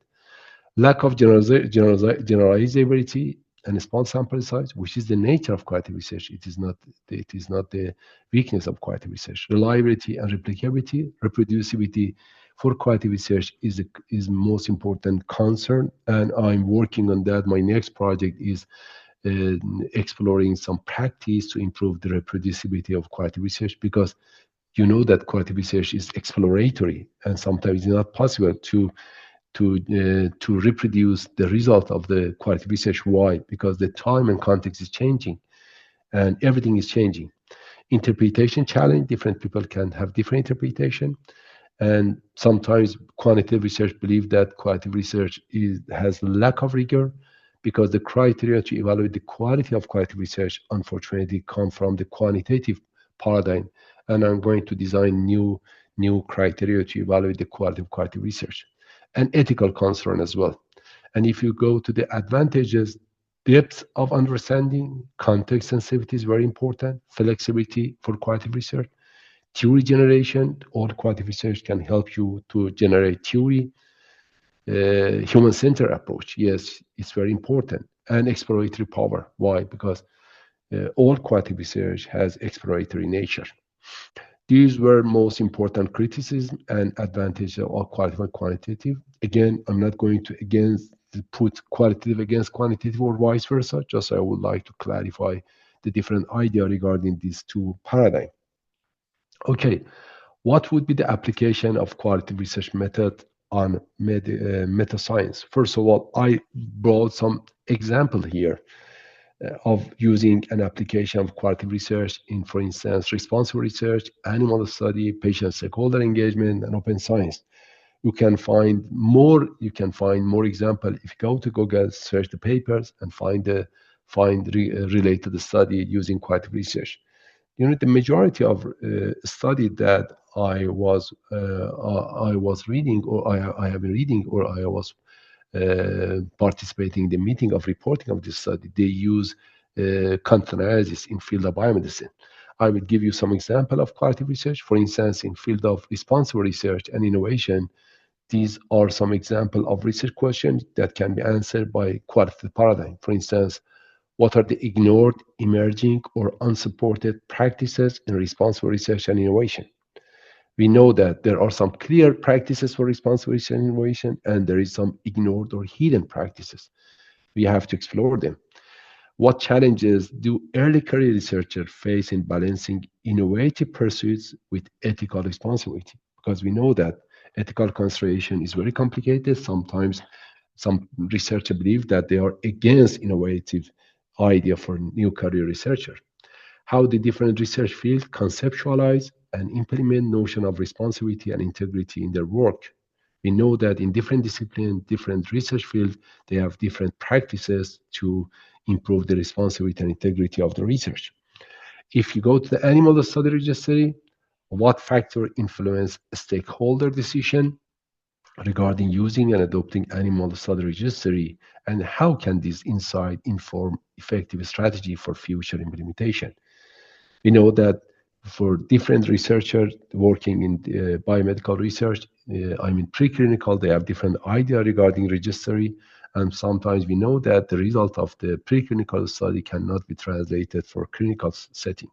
Lack of generalizability and small sample size, which is the nature of qualitative research. It is not the weakness of qualitative research. Reliability and replicability, reproducibility for qualitative research is most important concern, and I'm working on that. My next project is uh, exploring some practice to improve the reproducibility of qualitative research, because you know that qualitative research is exploratory, and sometimes it's not possible to reproduce the result of the qualitative research. Why? Because the time and context is changing, and everything is changing. Interpretation challenge. Different people can have different interpretation, and sometimes quantitative research believe that qualitative research has lack of rigor, because the criteria to evaluate the quality of qualitative research unfortunately come from the quantitative paradigm, and I'm going to design new criteria to evaluate the quality of qualitative research. And ethical concern as well. And if you go to the advantages, depth of understanding, context sensitivity is very important, flexibility for qualitative research, theory generation. All qualitative research can help you to generate theory. Human-centered approach, yes, it's very important. And exploratory power. Why? Because all qualitative research has exploratory nature. These were most important criticism and advantage of qualitative and quantitative. Again, I'm not going to put qualitative against quantitative or vice versa. Just I would like to clarify the different idea regarding these two paradigms. Okay, what would be the application of qualitative research method on meta science? First of all, I brought some example here of using an application of qualitative research in, for instance, responsible research, animal study, patient stakeholder engagement, and open science. You can find more example if you go to Google, search the papers, and find related study using qualitative research. The majority of study that I was reading, or I have been reading, or I was participating in the meeting of reporting of this study, they use content analysis in field of biomedicine. I will give you some example of qualitative research. For instance, in field of responsible research and innovation, these are some example of research questions that can be answered by qualitative paradigm. For instance, what are the ignored, emerging, or unsupported practices in responsible research and innovation? We know that there are some clear practices for responsible research and innovation, and there is some ignored or hidden practices. We have to explore them. What challenges do early career researchers face in balancing innovative pursuits with ethical responsibility? Because we know that ethical consideration is very complicated. Sometimes some researchers believe that they are against innovative idea for new career researchers. How the different research fields conceptualize and implement notion of responsibility and integrity in their work. We know that in different disciplines, different research fields, they have different practices to improve the responsibility and integrity of the research. If you go to the animal study registry, what factor influence stakeholder decision? regarding using and adopting animal study registry, and how can this insight inform effective strategy for future implementation. We know that for different researchers working in biomedical research, preclinical, they have different idea regarding registry, and sometimes we know that the result of the preclinical study cannot be translated for clinical setting.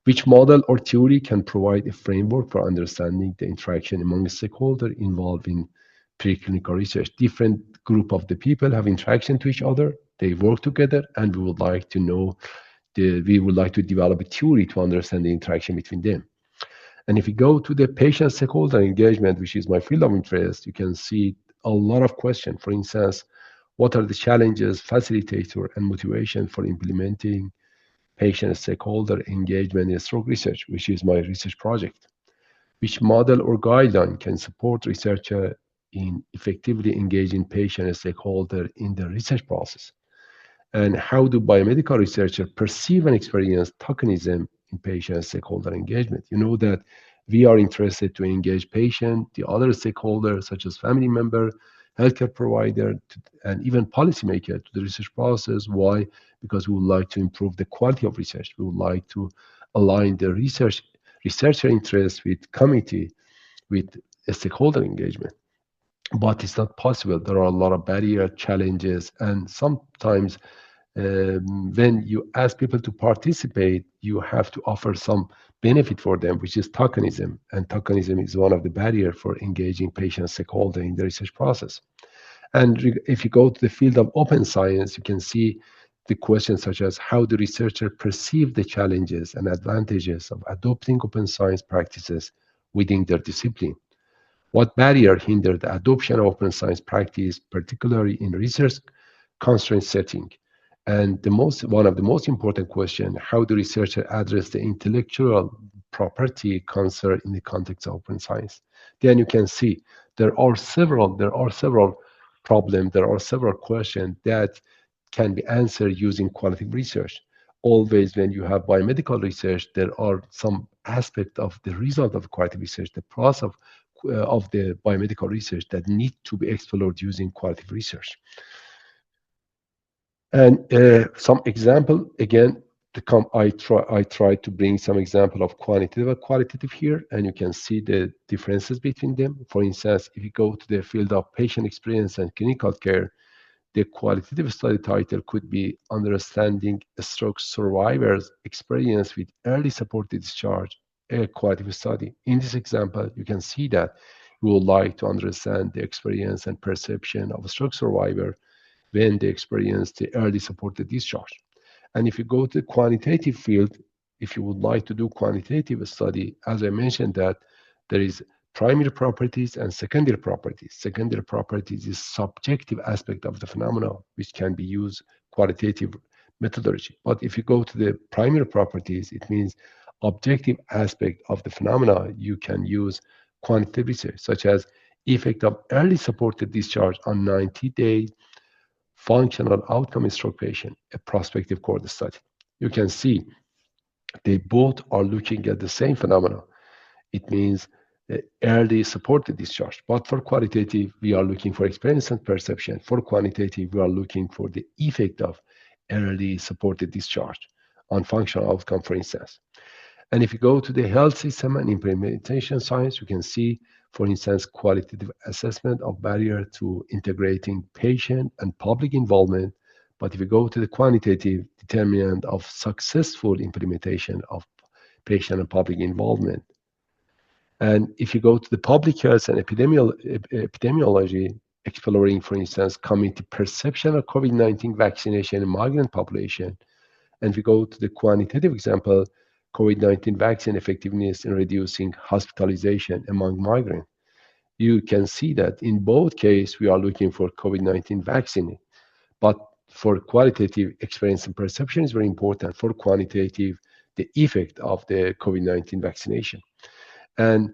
Which model or theory can provide a framework for understanding the interaction among stakeholders involved in preclinical research? Different group of the people have interaction to each other, they work together, and we would like to know we would like to develop a theory to understand the interaction between them. And if you go to the patient stakeholder engagement, which is my field of interest, you can see a lot of questions. For instance, what are the challenges, facilitator, and motivation for implementing patient stakeholder engagement in stroke research, which is my research project? Which model or guideline can support researcher in effectively engaging patient stakeholder in the research process? And how do biomedical researchers perceive and experience tokenism in patient stakeholder engagement? You know that we are interested to engage patient, the other stakeholders such as family member, healthcare provider, and even policymaker to the research process. Why? Because we would like to improve the quality of research. We would like to align the researcher interest with committee, with stakeholder engagement. But it's not possible. There are a lot of barrier challenges, and sometimes when you ask people to participate, you have to offer some benefit for them, which is tokenism. And tokenism is one of the barriers for engaging patient stakeholder in the research process. And if you go to the field of open science, you can see the questions such as how do researchers perceive the challenges and advantages of adopting open science practices within their discipline? What barrier hinder the adoption of open science practice, particularly in research constraint setting? And one of the most important questions, how do researchers address the intellectual property concern in the context of open science? Then you can see there are several problems, there are several questions that can be answered using qualitative research. Always when you have biomedical research, there are some aspect of the result of qualitative research, the process of the biomedical research that need to be explored using qualitative research. And some example, again, I try to bring some example of quantitative and qualitative here, and you can see the differences between them. For instance, if you go to the field of patient experience and clinical care, the qualitative study title could be Understanding Stroke Survivors' Experience with Early Supported Discharge, a qualitative study. In this example, you can see that we would like to understand the experience and perception of a stroke survivor when they experience the early supported discharge. And if you go to the quantitative field, if you would like to do quantitative study, as I mentioned that there is primary properties and secondary properties. Secondary properties is subjective aspect of the phenomena, which can be used qualitative methodology. But if you go to the primary properties, it means objective aspect of the phenomena, you can use quantitative research, such as effect of early supported discharge on 90-day functional outcome in stroke patient, a prospective cohort study. You can see they both are looking at the same phenomena. It means early supported discharge. But for qualitative, we are looking for experience and perception. For quantitative, we are looking for the effect of early supported discharge on functional outcome, for instance. And if you go to the health system and implementation science, you can see, for instance, qualitative assessment of barrier to integrating patient and public involvement. But if you go to the quantitative determinant of successful implementation of patient and public involvement. And if you go to the public health and epidemiology, exploring, for instance, community perception of COVID-19 vaccination in migrant population, and if we go to the quantitative example, COVID-19 vaccine effectiveness in reducing hospitalization among migrants, you can see that in both cases, we are looking for COVID-19 vaccine. But for qualitative experience and perception is very important. For quantitative, the effect of the COVID-19 vaccination. And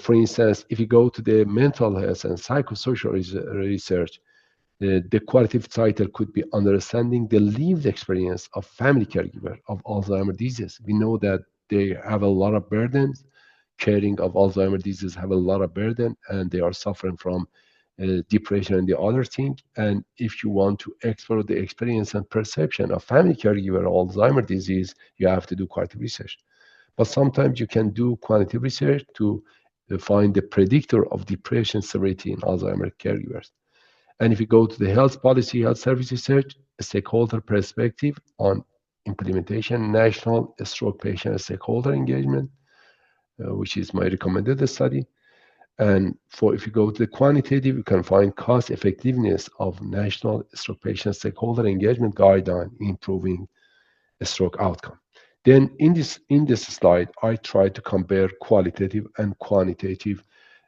for instance, if you go to the mental health and psychosocial research, the qualitative title could be Understanding the Lived Experience of Family Caregiver of Alzheimer's Disease. We know that they have a lot of burdens caring of Alzheimer's disease have a lot of burden, and they are suffering from depression and the other thing. And if you want to explore the experience and perception of family caregiver Alzheimer's disease, you have to do qualitative research. But sometimes you can do quantitative research to find the predictor of depression severity in Alzheimer's caregivers. And if you go to the health policy, health service research, a stakeholder perspective on implementation, national stroke patient stakeholder engagement, which is my recommended study. And for if you go to the quantitative, you can find cost effectiveness of national stroke patient stakeholder engagement guideline improving a stroke outcome. Then in this slide, I try to compare qualitative and quantitative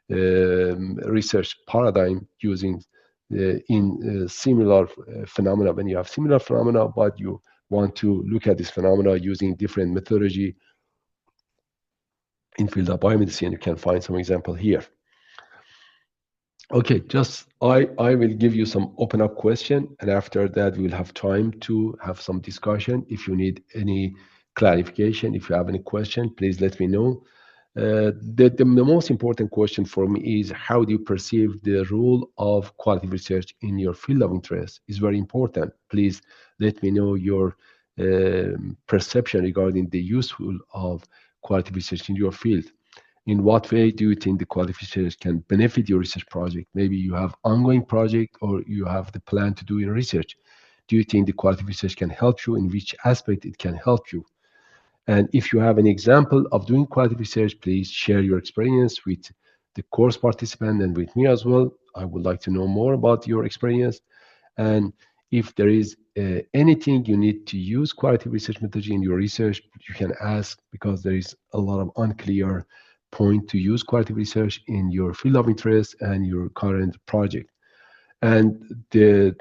research paradigm using in similar phenomena. When you have similar phenomena, but you want to look at this phenomena using different methodology in field of biomedicine, you can find some example here. Okay, just I will give you some open up question, and after that we'll have time to have some discussion. If you need any clarification, if you have any question, please let me know. The most important question for me is how do you perceive the role of qualitative research in your field of interest? Is very important. Please let me know your perception regarding the useful of qualitative research in your field. In what way do you think the qualitative research can benefit your research project? Maybe you have ongoing project or you have the plan to do your research. Do you think the qualitative research can help you? In which aspect it can help you? And if you have an example of doing qualitative research, please share your experience with the course participant and with me as well. I would like to know more about your experience. And if there is anything you need to use qualitative research methodology in your research, you can ask, because there is a lot of unclear point to use qualitative research in your field of interest and your current project. And the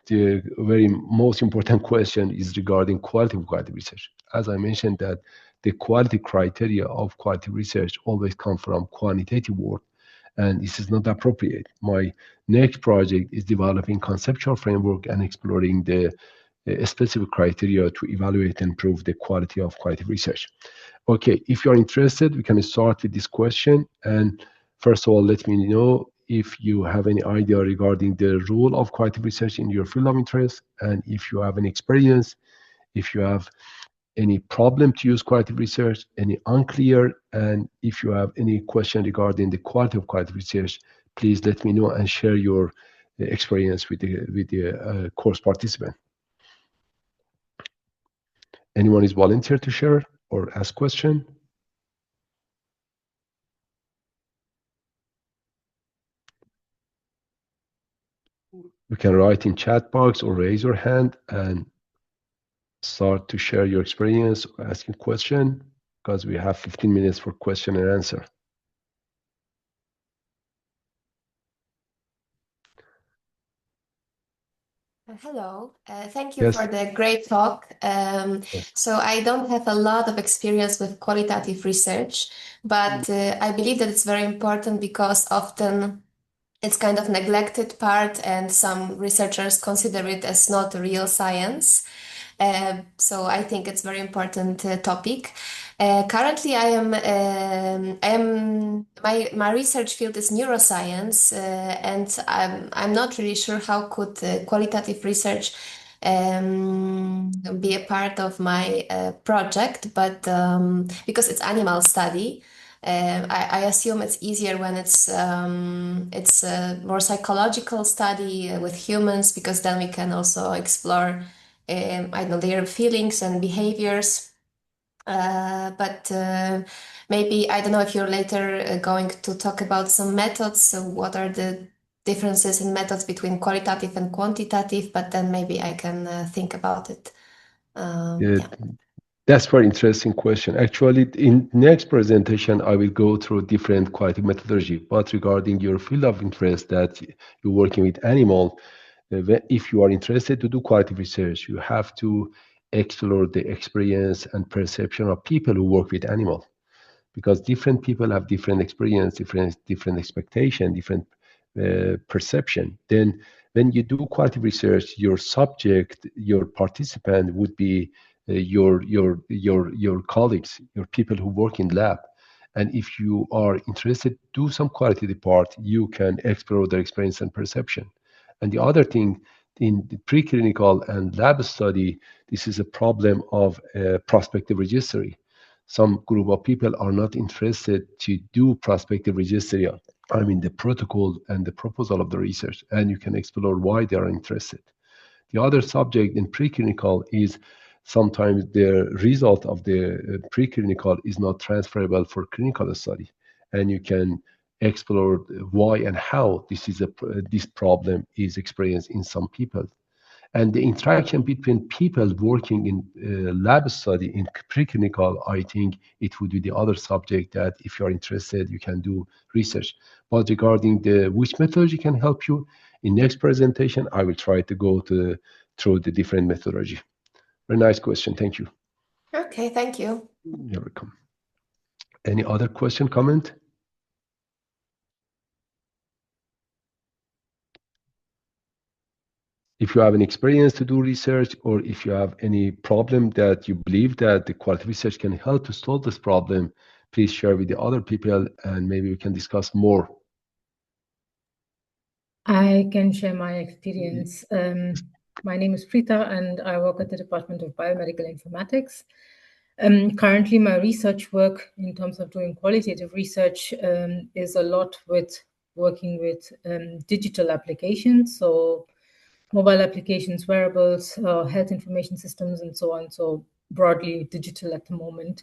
very most important question is regarding qualitative research. As I mentioned, that the quality criteria of qualitative research always come from quantitative work, and this is not appropriate. My next project is developing conceptual framework and exploring the specific criteria to evaluate and improve the quality of qualitative research. Okay, if you're interested, we can start with this question. And first of all, let me know if you have any idea regarding the role of qualitative research in your field of interest, and if you have any experience, if you have any problem to use qualitative research, any unclear, and if you have any question regarding the quality of qualitative research, please let me know and share your experience with the course participant. Anyone is volunteer to share or ask question? You can write in chat box or raise your hand and start to share your experience or asking question, because we have 15 minutes for question and answer. Hello, thank you for the great talk. So I don't have a lot of experience with qualitative research, but I believe that it's very important because often it's kind of neglected part and some researchers consider it as not real science. So I think it's very important topic. Currently, my research field is neuroscience, and I'm not really sure how could qualitative research be a part of my project, but because it's animal study. I assume it's easier when it's a more psychological study with humans, because then we can also explore I don't know, their feelings and behaviors. But maybe, I don't know if you're later going to talk about some methods. So what are the differences in methods between qualitative and quantitative? But then maybe I can think about it. Yeah. That's very interesting question. Actually, in next presentation, I will go through different qualitative methodology. But regarding your field of interest, that you're working with animal, if you are interested to do qualitative research, you have to explore the experience and perception of people who work with animals, because different people have different experience, different expectation, different perception. Then when you do qualitative research, your subject, your participant would be your colleagues, your people who work in lab. And if you are interested, do some qualitative part, you can explore their experience and perception. And the other thing, in the preclinical and lab study, this is a problem of prospective registry. Some group of people are not interested to do prospective registry, I mean the protocol and the proposal of the research, and you can explore why they are interested. The other subject in preclinical is sometimes the result of the preclinical is not transferable for clinical study, and you can explore why and how this problem is experienced in some people. And the interaction between people working in lab study in preclinical, I think it would be the other subject that if you're interested, you can do research. But regarding the which methodology can help you, in next presentation, I will try to go through the different methodology. Very nice question. Thank you. Okay, thank you. You're welcome. Any other question, comment? If you have an experience to do research, or if you have any problem that you believe that the quality research can help to solve this problem, please share with the other people and maybe we can discuss more. I can share my experience. My name is Preeta and I work at the Department of Biomedical Informatics. Currently, my research work in terms of doing qualitative research is a lot with working with digital applications, so mobile applications, wearables, health information systems, and so on. So broadly digital at the moment.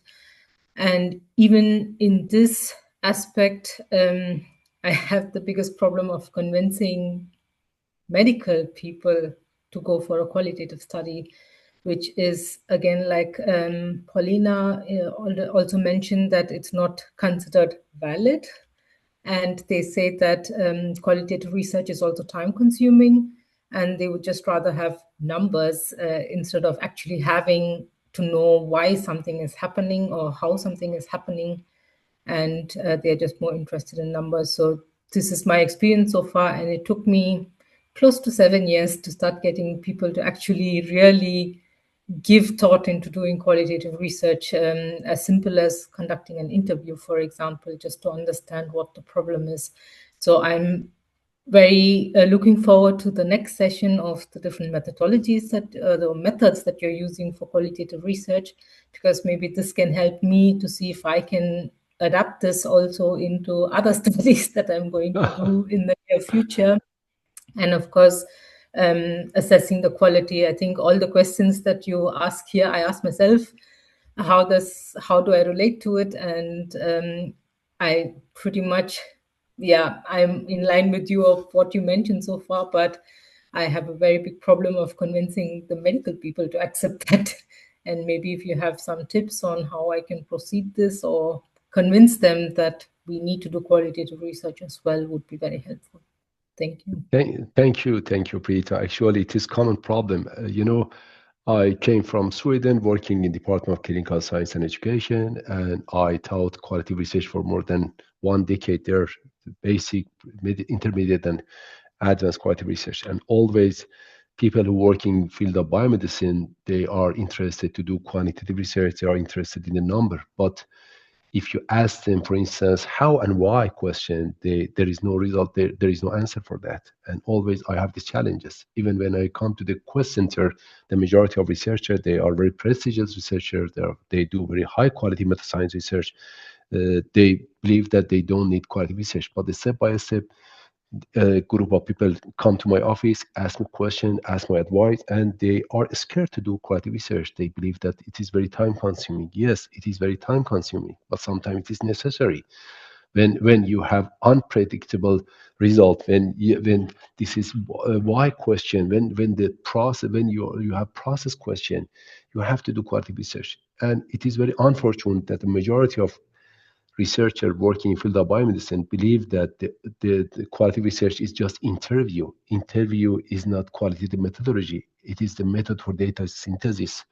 And even in this aspect, I have the biggest problem of convincing medical people to go for a qualitative study, which is, again, like Paulina also mentioned, that it's not considered valid. And they say that qualitative research is also time consuming, and they would just rather have numbers instead of actually having to know why something is happening or how something is happening. And they're just more interested in numbers. So this is my experience so far. And it took me close to 7 years to start getting people to actually really give thought into doing qualitative research, as simple as conducting an interview, for example, just to understand what the problem is. So I'm very looking forward to the next session of the different methodologies that the methods that you're using for qualitative research, because maybe this can help me to see if I can adapt this also into other studies that I'm going to do in the near future. And of course, assessing the quality. I think all the questions that you ask here, I ask myself, how do I relate to it? And I pretty much, yeah, I'm in line with you of what you mentioned so far, but I have a very big problem of convincing the medical people to accept that. And maybe if you have some tips on how I can proceed this or convince them that we need to do qualitative research as well, would be very helpful. Thank you. Thank you, Preeta. Actually, it is a common problem. I came from Sweden, working in Department of Clinical Science and Education, and I taught quality research for more than 1 decade there, basic, intermediate, and advanced quality research. And always, people who work in field of biomedicine, they are interested to do quantitative research. They are interested in the number, but if you ask them, for instance, how and why question, there is no result, there is no answer for that. And always I have these challenges. Even when I come to the question center, the majority of researchers, they are very prestigious researchers, they do very high quality meta science research. They believe that they don't need quality research, but the step by step, a group of people come to my office, ask me questions, ask my advice, and they are scared to do quality research. They believe that it is very time consuming. Yes, it is very time consuming, but sometimes it is necessary. When you have unpredictable result, when this is a why question, when the process, when you have process question, you have to do quality research. And it is very unfortunate that the majority of researchers working in field of biomedicine believe that the quality research is just interview. Interview is not qualitative methodology. It is the method for data synthesis.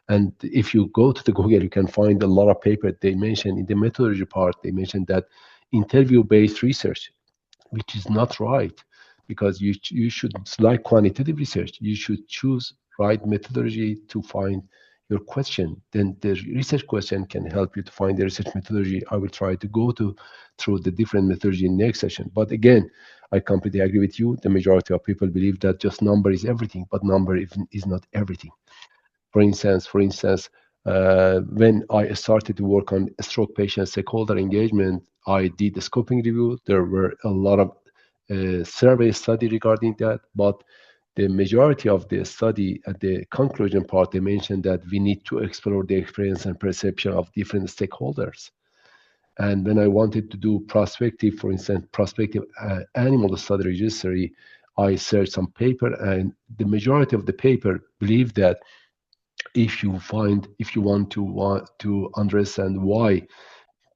And if you go to the Google, you can find a lot of papers. They mention in the methodology part, they mention that interview-based research, which is not right, because you should, like quantitative research, you should choose right methodology to find your question, then the research question can help you to find the research methodology. I will try to go through the different methodology in next session. But again, I completely agree with you. The majority of people believe that just number is everything, but number is not everything. For instance, when I started to work on stroke patient stakeholder engagement, I did the scoping review. There were a lot of survey study regarding that, but the majority of the study at the conclusion part, they mentioned that we need to explore the experience and perception of different stakeholders. And when I wanted to do prospective, for instance, prospective animal study registry, I searched some paper, and the majority of the paper believe that if you want to understand why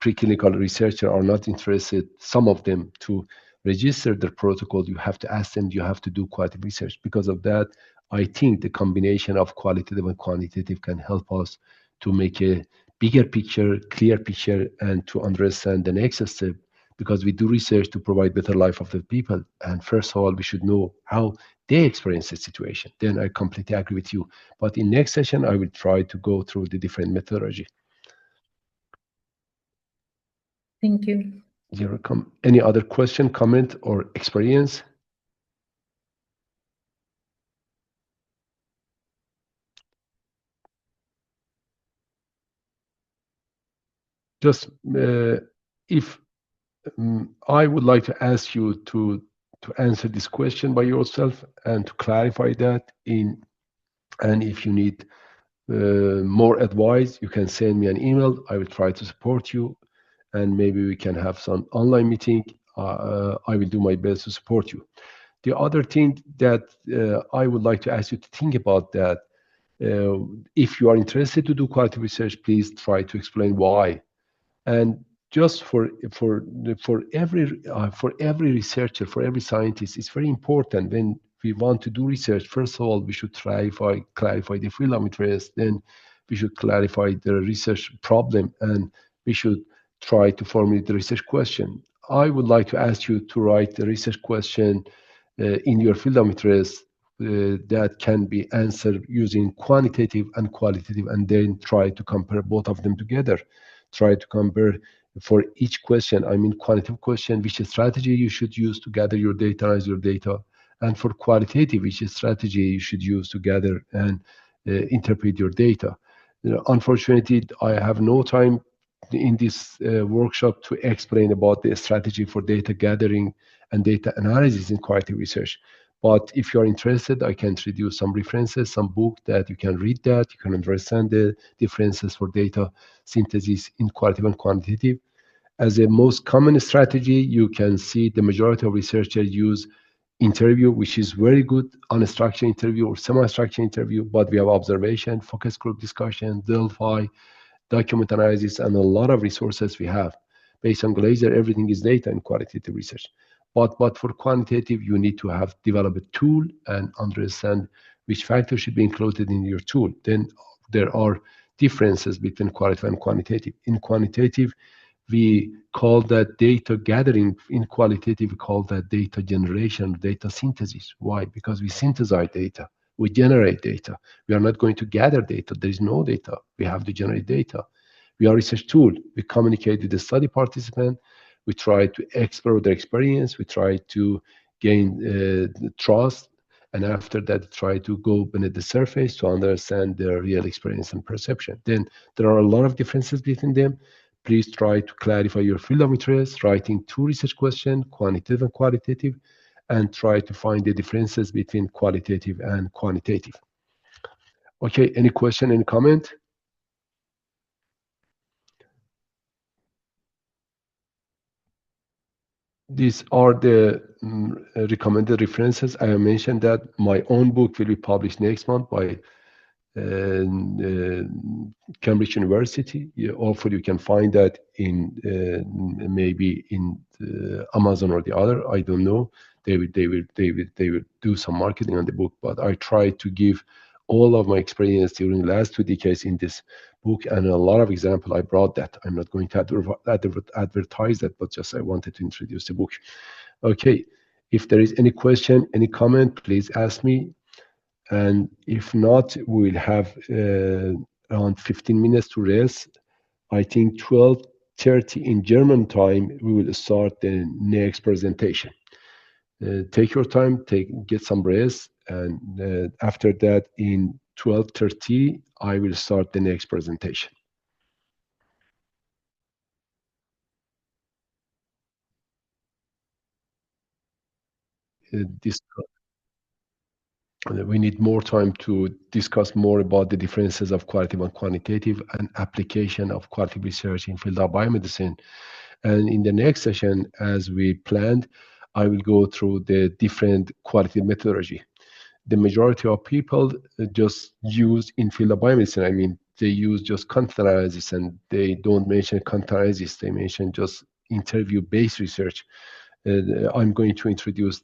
preclinical researchers are not interested, some of them, to register their protocol, you have to ask them, you have to do qualitative research. Because of that, I think the combination of qualitative and quantitative can help us to make a bigger picture, clear picture, and to understand the next step, because we do research to provide better life of the people. And first of all, we should know how they experience the situation. Then I completely agree with you. But in next session, I will try to go through the different methodology. Thank you. You're welcome. Any other question, comment, or experience? Just if I would like to ask you to answer this question by yourself and to clarify that and if you need more advice, you can send me an email. I will try to support you, and maybe we can have some online meeting. I will do my best to support you. The other thing that I would like to ask you to think about that, if you are interested to do qualitative research, please try to explain why. And just for every researcher, for every scientist, it's very important when we want to do research. First of all, we should clarify the field of interest. Then we should clarify the research problem, and we should try to formulate the research question. I would like to ask you to write the research question in your field of interest that can be answered using quantitative and qualitative, and then try to compare both of them together. Try to compare for each question, I mean quantitative question, which strategy you should use to gather your data, analyze your data, and for qualitative, which strategy you should use to gather and interpret your data. Unfortunately, I have no time in this workshop to explain about the strategy for data gathering and data analysis in qualitative research. But if you are interested, I can introduce some references, some book that you can read, that you can understand the differences for data synthesis in qualitative and quantitative. As a most common strategy, you can see the majority of researchers use interview, which is very good, unstructured interview or semi-structured interview, but we have observation, focus group discussion, Delphi, document analysis, and a lot of resources we have. Based on Glaser, everything is data in qualitative research. But for quantitative, you need to have developed a tool and understand which factors should be included in your tool. Then there are differences between qualitative and quantitative. In quantitative, we call that data gathering. In qualitative, we call that data generation, data synthesis. Why? Because we synthesize data. We generate data. We are not going to gather data. There is no data. We have to generate data. We are a research tool. We communicate with the study participant. We try to explore their experience. We try to gain trust. And after that, try to go beneath the surface to understand their real experience and perception. Then there are a lot of differences between them. Please try to clarify your field of interest, writing 2 research questions, quantitative and qualitative, and try to find the differences between qualitative and quantitative. Okay, any question, any comment? These are the recommended references. I have mentioned that my own book will be published next month by Cambridge University. Hopefully you can find that in maybe in Amazon or the other. I don't know. They will do some marketing on the book, but I try to give all of my experience during the last 2 decades in this book, and a lot of example I brought that. I'm not going to advertise that, but just I wanted to introduce the book. Okay, if there is any question, any comment, please ask me. And if not, we'll have around 15 minutes to rest. I think 12:30 in German time, we will start the next presentation. Take your time, get some rest, and after that, in 12:30, I will start the next presentation. We need more time to discuss more about the differences of qualitative and quantitative and application of qualitative research in field of biomedicine. And in the next session, as we planned, I will go through the different qualitative methodology. The majority of people just use in field of biomedicine. I mean, they use just content analysis, and they don't mention content analysis. They mention just interview-based research. I'm going to introduce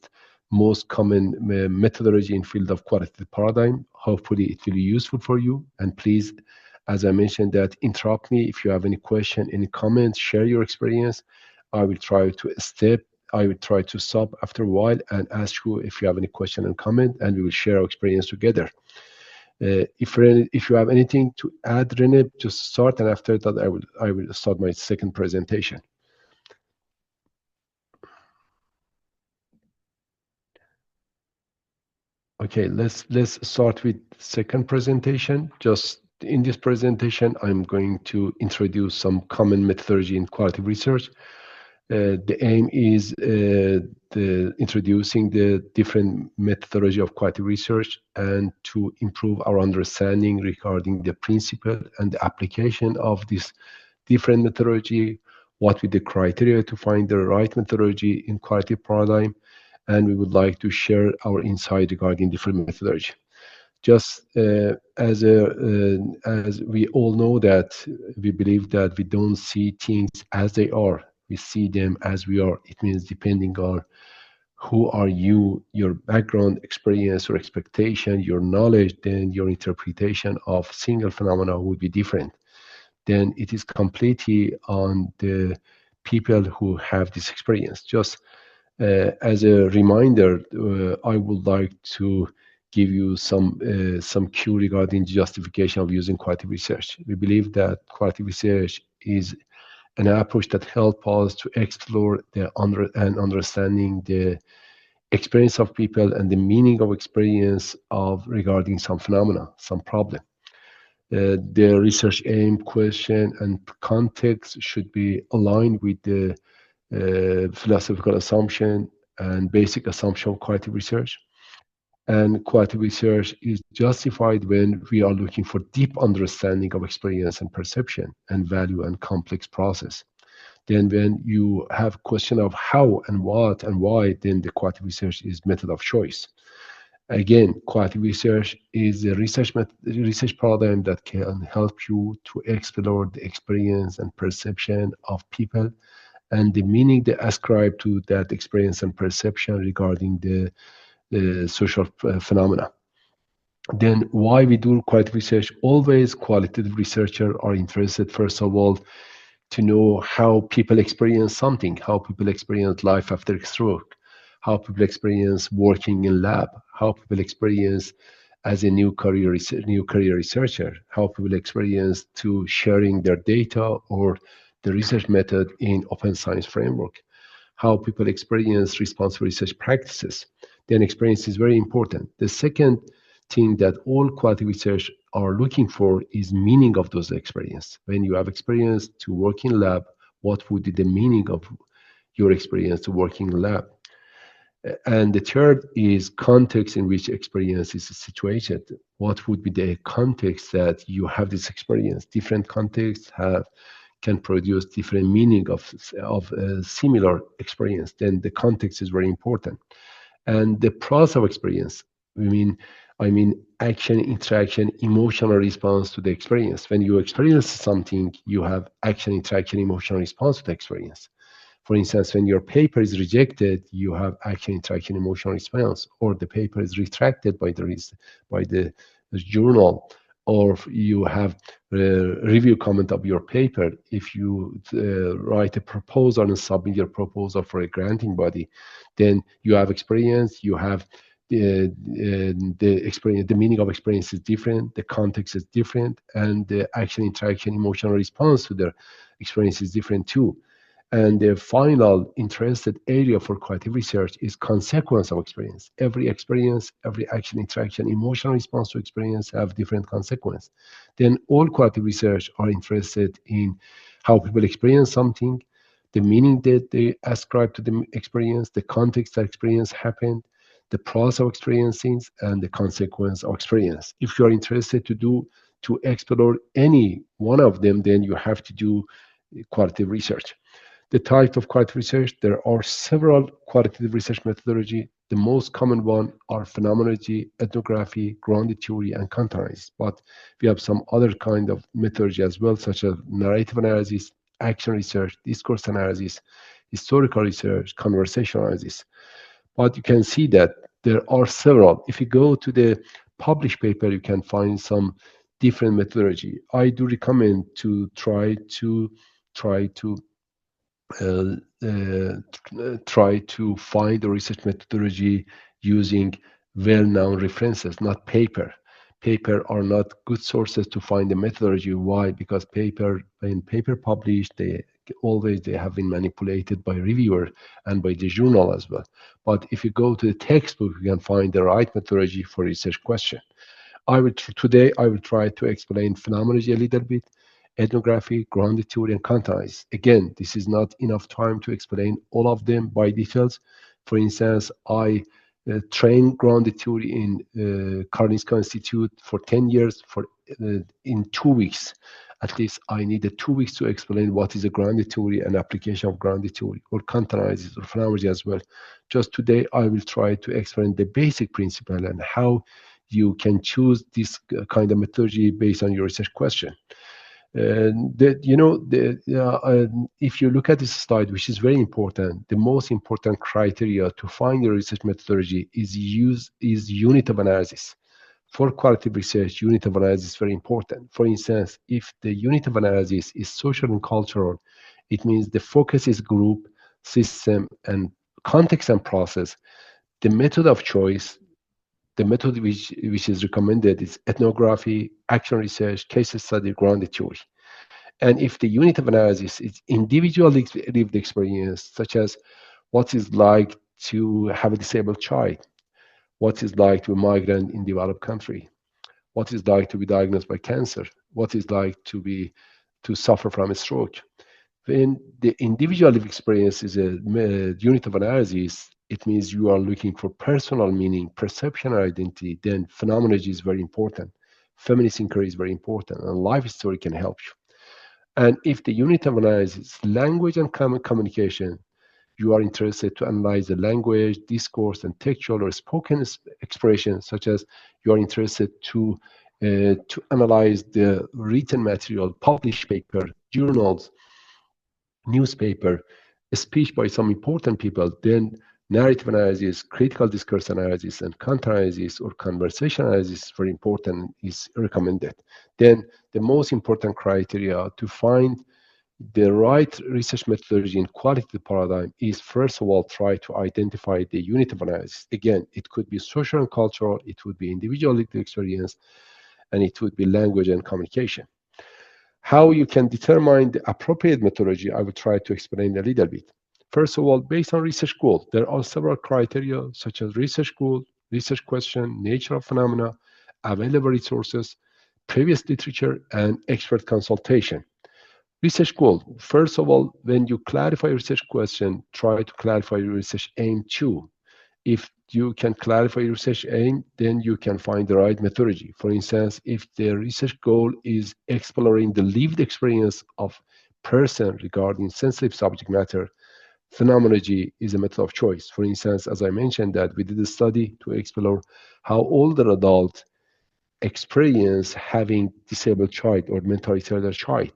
most common methodology in field of qualitative paradigm. Hopefully, it will be useful for you. And please, as I mentioned, that interrupt me if you have any question, any comments, share your experience. I will try to stop after a while and ask you if you have any question and comment, and we will share our experience together. If you have anything to add, René, just start, and after that, I will start my second presentation. Okay, let's start with second presentation. Just in this presentation, I'm going to introduce some common methodology in qualitative research. The aim is introducing the different methodology of qualitative research and to improve our understanding regarding the principle and the application of this different methodology, what with the criteria to find the right methodology in qualitative paradigm, and we would like to share our insight regarding different methodology. Just as we all know that we believe that we don't see things as they are, we see them as we are. It means depending on who are you, your background, experience, or expectation, your knowledge, then your interpretation of single phenomena would be different. Then it is completely on the people who have this experience. Just as a reminder, I would like to give you some cue regarding justification of using qualitative research. We believe that qualitative research is an approach that helps us to explore and understanding the experience of people and the meaning of experience of regarding some phenomena, some problem. The research aim, question, and context should be aligned with the philosophical assumption and basic assumption of qualitative research. And qualitative research is justified when we are looking for deep understanding of experience and perception and value and complex process. Then when you have question of how and what and why, then the qualitative research is method of choice. Again, qualitative research is a research paradigm that can help you to explore the experience and perception of people and the meaning they ascribe to that experience and perception regarding the social phenomena. Then why we do qualitative research? Always qualitative researchers are interested, first of all, to know how people experience something, how people experience life after stroke, how people experience working in lab, how people experience as a new career researcher, how people experience to sharing their data or the research method in open science framework, how people experience responsible research practices. Then experience is very important. The second thing that all quality research are looking for is meaning of those experience. When you have experience to work in lab, what would be the meaning of your experience to work in lab? And the third is context in which experience is situated. What would be the context that you have this experience? Different contexts can produce different meaning of a similar experience. Then the context is very important. And the process of experience, I mean action, interaction, emotional response to the experience. When you experience something, you have action, interaction, emotional response to the experience. For instance, when your paper is rejected, you have action, interaction, emotional response, or the paper is retracted by the journal, or you have a review comment of your paper. If you write a proposal and submit your proposal for a granting body, then you have experience, you have the experience, the meaning of experience is different, the context is different, and the action, interaction, emotional response to their experience is different too. And the final interested area for qualitative research is consequence of experience. Every experience, every action, interaction, emotional response to experience have different consequence. Then all qualitative research are interested in how people experience something, the meaning that they ascribe to the experience, the context that experience happened, the process of experiencing, and the consequence of experience. If you are interested to explore any one of them, then you have to do qualitative research. The type of qualitative research, there are several qualitative research methodology. The most common one are phenomenology, ethnography, grounded theory, and content analysis. But we have some other kind of methodology as well, such as narrative analysis, action research, discourse analysis, historical research, conversational analysis. But you can see that there are several. If you go to the published paper, you can find some different methodology. I do recommend to try to find a research methodology using well-known references, not paper. Paper are not good sources to find the methodology. Why? Because when paper published, they have been manipulated by reviewer and by the journal as well. But if you go to the textbook, you can find the right methodology for research question. Today I will try to explain phenomenology a little bit, ethnography, grounded theory, and content analysis. Again, this is not enough time to explain all of them by details. For instance, I trained grounded theory in Karolinska Institute for 10 years in 2 weeks. At least I needed 2 weeks to explain what is a grounded theory and application of grounded theory, or content analysis, or phenomenology as well. Just today, I will try to explain the basic principle and how you can choose this kind of methodology based on your research question. If you look at this slide, which is very important, the most important criteria to find your research methodology is unit of analysis. For qualitative research, unit of analysis is very important. For instance, if the unit of analysis is social and cultural, it means the focus is group, system, and context and process. The method of choice, the method which is recommended is ethnography, action research, case study, grounded theory. And if the unit of analysis is individual lived experience, such as what is like to have a disabled child, what is like to be a migrant in developed country, what is like to be diagnosed by cancer, what is like to suffer from a stroke. When the individual lived experience is a unit of analysis, it means you are looking for personal meaning, perception, or identity. Then phenomenology is very important. Feminist inquiry is very important, and life story can help you. And if the unit of analysis is language and communication, you are interested to analyze the language, discourse, and textual or spoken expression, such as you are interested to analyze the written material, published paper, journals, newspaper, a speech by some important people, then narrative analysis, critical discourse analysis, and content analysis or conversation analysis is very important, is recommended. Then the most important criteria to find the right research methodology in qualitative paradigm is, first of all, try to identify the unit of analysis. Again, it could be social and cultural, it would be individual experience, and it would be language and communication. How you can determine the appropriate methodology, I will try to explain a little bit. First of all, based on research goal, there are several criteria such as research goal, research question, nature of phenomena, available resources, previous literature, and expert consultation. Research goal, first of all, when you clarify your research question, try to clarify your research aim too. If you can clarify your research aim, then you can find the right methodology. For instance, if the research goal is exploring the lived experience of person regarding sensitive subject matter, phenomenology is a method of choice. For instance, as I mentioned, that we did a study to explore how older adults experience having disabled child or mentally retarded child.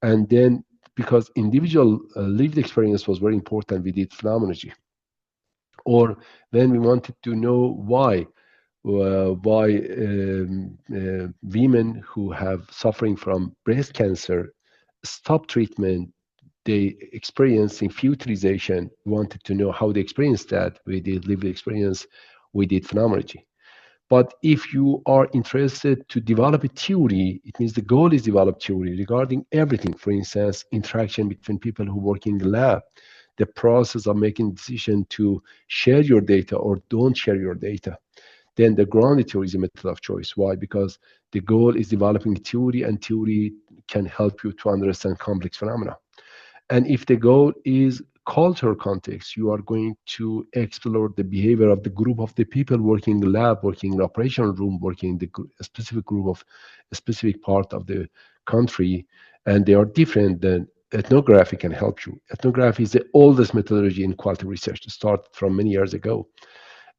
And then, because individual lived experience was very important, we did phenomenology. Or then we wanted to know why women who have suffering from breast cancer stop treatment, they experiencing futilization. We wanted to know how they experienced that. We did lived experience we did phenomenology. But if you are interested to develop a theory, it means the goal is develop theory regarding everything. For instance, interaction between people who work in the lab, the process of making decision to share your data or don't share your data. Then the grounded theory is a method of choice. Why? Because the goal is developing theory, and theory can help you to understand complex phenomena. And if the goal is cultural context, you are going to explore the behavior of the group of the people working in the lab, working in the operational room, working in a specific group of a specific part of the country, and they are different. Then ethnography can help you. Ethnography is the oldest methodology in qualitative research. It started from many years ago.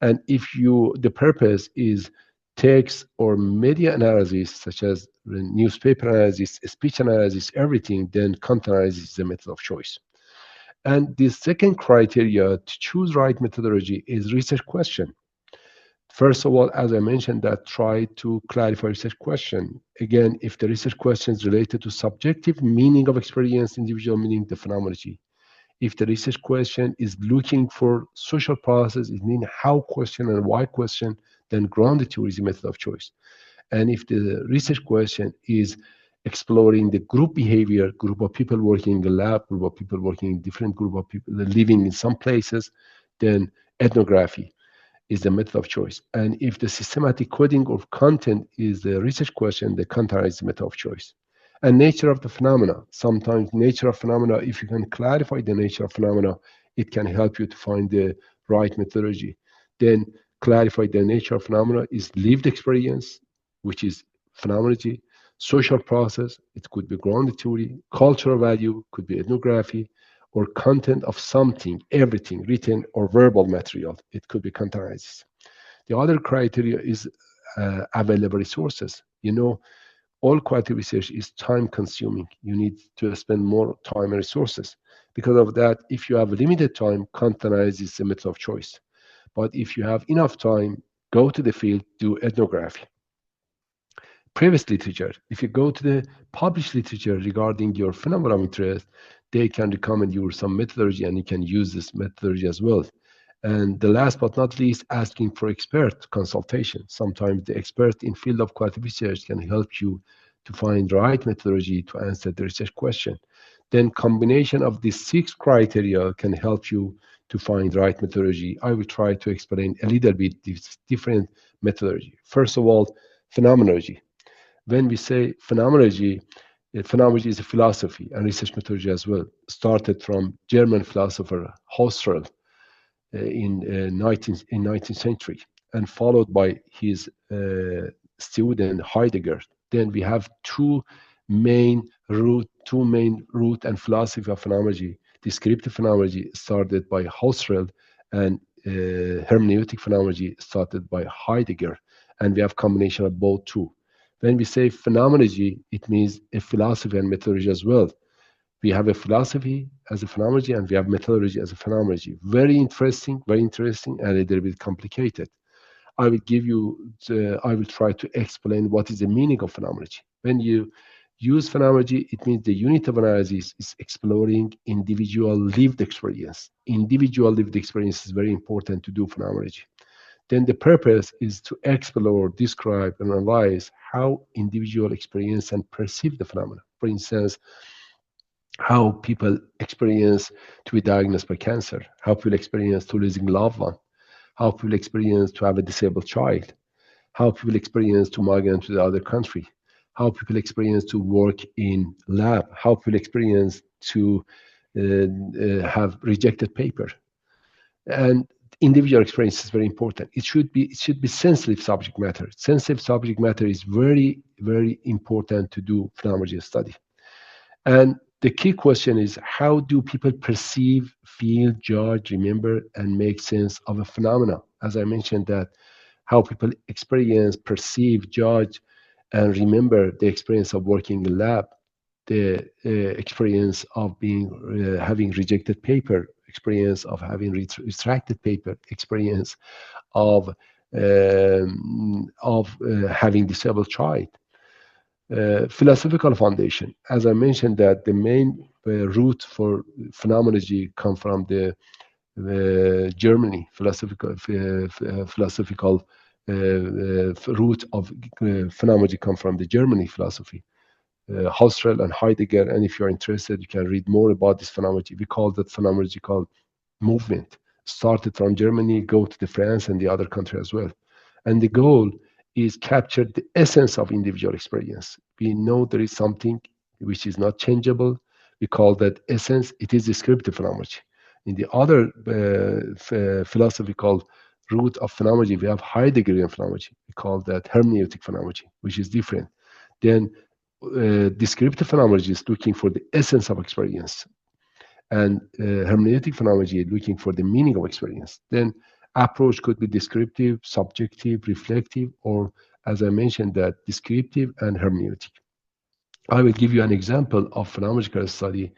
And if the purpose is text or media analysis, such as newspaper analysis, speech analysis, everything, then content analysis is the method of choice. And the second criteria to choose right methodology is research question. First of all, as I mentioned, that try to clarify research question. Again, if the research question is related to subjective meaning of experience, individual meaning, the phenomenology. If the research question is looking for social process, it means how question and why question, then grounded theory is the method of choice. And if the research question is exploring the group behavior, group of people working in the lab, group of people working in different group of people living in some places, then ethnography is the method of choice. And if the systematic coding of content is the research question, the content is the method of choice. And nature of the phenomena. Sometimes nature of phenomena, if you can clarify the nature of phenomena, it can help you to find the right methodology. Then clarify the nature of phenomena is lived experience, which is phenomenology, social process, it could be grounded theory, cultural value, could be ethnography, or content of something, everything, written or verbal material. It could be content analysis. The other criteria is available resources. You know, all qualitative research is time consuming. You need to spend more time and resources. Because of that, if you have limited time, content analysis is the method of choice. But if you have enough time, go to the field, do ethnography. Previous literature, if you go to the published literature regarding your phenomenon of interest, they can recommend you some methodology and you can use this methodology as well. And the last but not least, asking for expert consultation. Sometimes the expert in field of qualitative research can help you to find the right methodology to answer the research question. Then combination of these 6 criteria can help you to find the right methodology. I will try to explain a little bit these different methodology. First of all, phenomenology. When we say phenomenology, phenomenology is a philosophy and research methodology as well. Started from German philosopher Husserl in 19th century, and followed by his student Heidegger. Then we have two main root and philosophy of phenomenology. Descriptive phenomenology started by Husserl, and hermeneutic phenomenology started by Heidegger, and we have combination of both two. When we say phenomenology, it means a philosophy and methodology as well. We have a philosophy as a phenomenology, and we have methodology as a phenomenology. Very interesting, and a little bit complicated. I will try to explain what is the meaning of phenomenology. When you use phenomenology, it means the unit of analysis is exploring individual lived experience. Individual lived experience is very important to do phenomenology. Then the purpose is to explore, describe, and analyze how individual experience and perceive the phenomena. For instance, how people experience to be diagnosed by cancer, how people experience to losing loved one, how people experience to have a disabled child, how people experience to migrate to the other country, how people experience to work in lab, how people experience to have rejected paper. And individual experience is very important. It should be sensitive subject matter. Sensitive subject matter is very, very important to do phenomenology study. And the key question is, how do people perceive, feel, judge, remember, and make sense of a phenomena? As I mentioned, that how people experience, perceive, judge, and remember the experience of working in the lab, the experience of having rejected paper, experience of having retracted paper, experience of having disabled child. Philosophical foundation. As I mentioned, that the main root for phenomenology come from the Germany, philosophical root of phenomenology come from the Germany philosophy. Husserl and Heidegger, and if you're interested, you can read more about this phenomenology. We call that phenomenological movement. Started from Germany, go to the France and the other country as well. And the goal is capture the essence of individual experience. We know there is something which is not changeable. We call that essence. It is descriptive phenomenology. In the other philosophical root of phenomenology, we have Heideggerian phenomenology. We call that hermeneutic phenomenology, which is different. Then descriptive phenomenology is looking for the essence of experience, and hermeneutic phenomenology is looking for the meaning of experience. Then approach could be descriptive, subjective, reflective, or as I mentioned, that descriptive and hermeneutic. I will give you an example of phenomenological study.